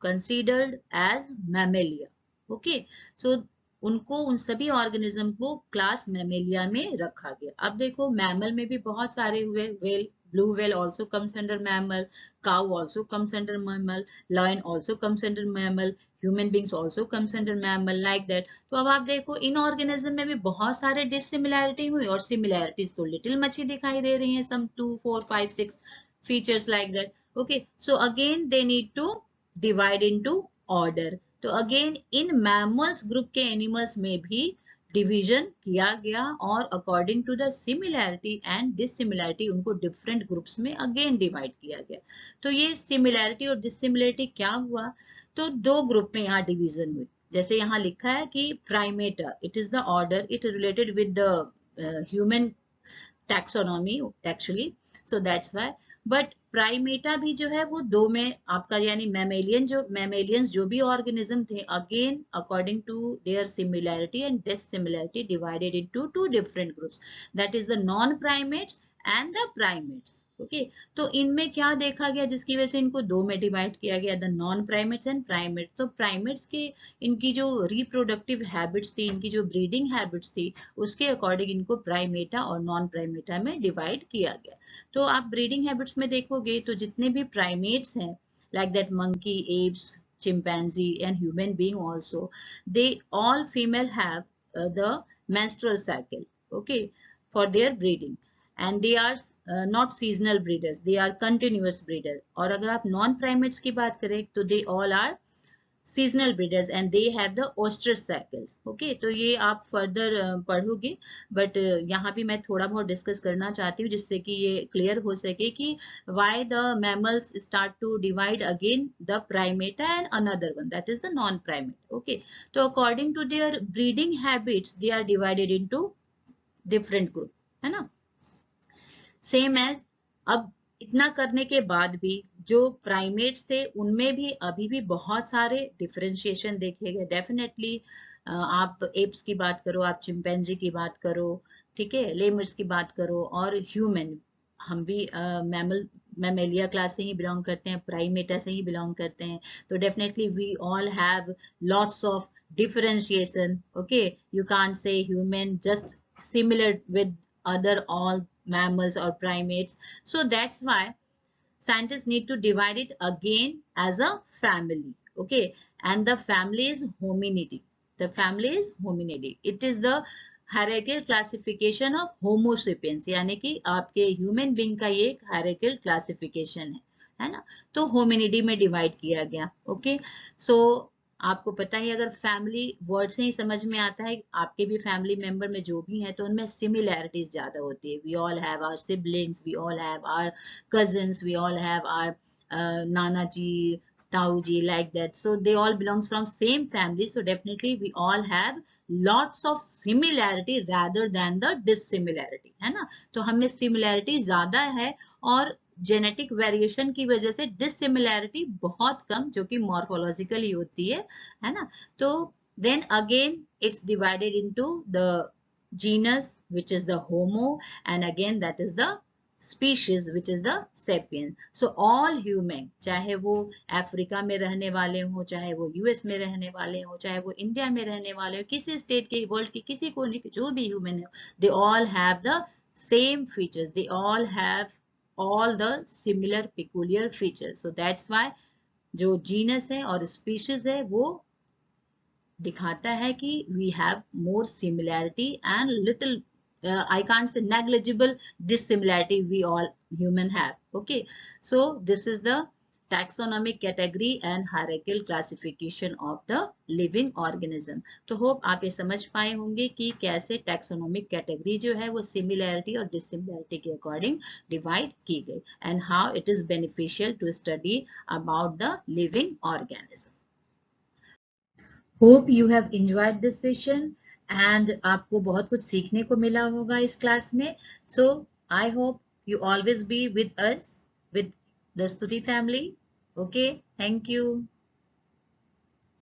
Speaker 1: considered as mammalia. Okay, so उनको उन सभी ऑर्गेनिज्म को क्लास मैमेलिया में रखा गया. अब देखो मैमल में भी बहुत सारे हुए. Well, blue whale also comes under mammal, cow also comes under mammal, lion also comes under mammal, human beings also comes under mammal, like that. तो अब आप देखो इन ऑर्गेनिज्म में भी बहुत सारे डिसिमिलैरिटी हुई और सिमिलैरिटीज तो लिटिल मची दिखाई दे रही हैं, some 2 4 5 6 features like that. Okay, so again they need to divide into order. तो अगेन इन मैमल्स ग्रुप के एनिमल्स में भी डिवीजन किया गया और according to the similarity and dissimilarity उनको डिफरेंट ग्रुप्स में अगेन डिवाइड किया गया. तो ये सिमिलैरिटी और डिसिमिलैरिटी क्या हुआ, तो दो ग्रुप में यहाँ डिवीजन हुई. जैसे यहाँ लिखा है कि Primata, it is the order, it related with the human taxonomy actually, so that's why. But Primata भी जो है वो दो में आपका, यानी मैमेलियंस जो भी ऑर्गेनिज्म थे, again according to their similarity and dissimilarity divided into two different groups, that is the non primates and the primates. Okay, तो इनमें क्या देखा गया जिसकी वजह से इनको दो में डिवाइड किया गया, the non primates and primates. तो प्राइमेट्स के इनकी जो रिप्रोडक्टिव हैबिट्स थी, इनकी जो ब्रीडिंग हैबिट्स थी, उसके अकॉर्डिंग इनको प्राइमेटा और नॉन प्राइमेटा में डिवाइड किया गया. तो आप ब्रीडिंग हैबिट्स में देखोगे तो जितने भी प्राइमेट्स हैं, like that monkey, apps, chimpanzee and human being also, they all female have the menstrual cycle, okay, for their breeding, and they are not seasonal breeders, they are continuous breeder. और अगर आप non primates की बात करें तो they all are seasonal breeders and they have the ostrich cycles. Okay, तो ये आप फर्दर पढ़ोगे, बट यहाँ भी मैं थोड़ा बहुत डिस्कस करना चाहती हूँ जिससे कि ये क्लियर हो सके कि why the mammals start to divide again the primata and another one, that is the non-primate. Okay, तो according to their breeding habits they are divided into different group, है ना. सेम एज अब इतना करने के बाद भी जो प्राइमेट्स थे उनमें भी अभी भी बहुत सारे डिफरेंशिएशन देखे गए. डेफिनेटली आप एप्स की बात करो, आप चिंपैंजी की बात करो, ठीक है, लेमर्स की बात करो, और ह्यूमन, हम भी मैमेलिया क्लास से ही बिलोंग करते हैं, प्राइमेटा से ही बिलोंग करते हैं. तो definitely we all have lots of differentiation. Okay, you can't say human just similar with other all mammals or primates. So that's why scientists need to divide it again as a family. Okay, and the family is hominidae. The family is hominidae. It is the hierarchical classification of Homo sapiens, यानी कि आपके human being का ये hierarchical classification है ना। तो Hominidae में divide किया गया। ओके, सो आपको पता ही, अगर फैमिली वर्ड से ही समझ में आता है, आपके भी फैमिली मेंबर में जो भी हैं तो उनमें सिमिलैरिटीज ज्यादा होती है। We all have our siblings, we all have our cousins, we all have our nana ji, tau ji, like that. So they all belongs from same family, so definitely we all have lots of similarity rather than the dissimilarity, है ना। तो हमें similarity ज्यादा है और genetic variation की वजह से डिसिमिलैरिटी बहुत कम, जो कि मॉर्फोलॉजिकली होती है ना। तो then again it's divided into the genus, which is the homo, and again that is the species, which is the sapien. So all human, चाहे वो अफ्रीका में रहने वाले हो, चाहे वो यूएस में रहने वाले हो, चाहे वो इंडिया में रहने वाले हो, किसी स्टेट के, वर्ल्ड के किसी कोने के जो भी ह्यूमन है, they all have the same features, they all have all the similar peculiar features. So that's why जो जीनस है और स्पीशीज है वो दिखाता है कि we have more similarity and little I can't say negligible dissimilarity we all human have. Okay, so this is the taxonomic category and hierarchical classification of the living organism. तो hope आप ये समझ पाए होंगे कि कैसे taxonomic category जो है वो similarity और dissimilarity के according divide की गई, and how it is beneficial to study about the living organism. Hope you have enjoyed this session and आपको बहुत कुछ सीखने को मिला होगा इस क्लास में। So I hope you always be with us, with the Stuti family. Okay, thank you.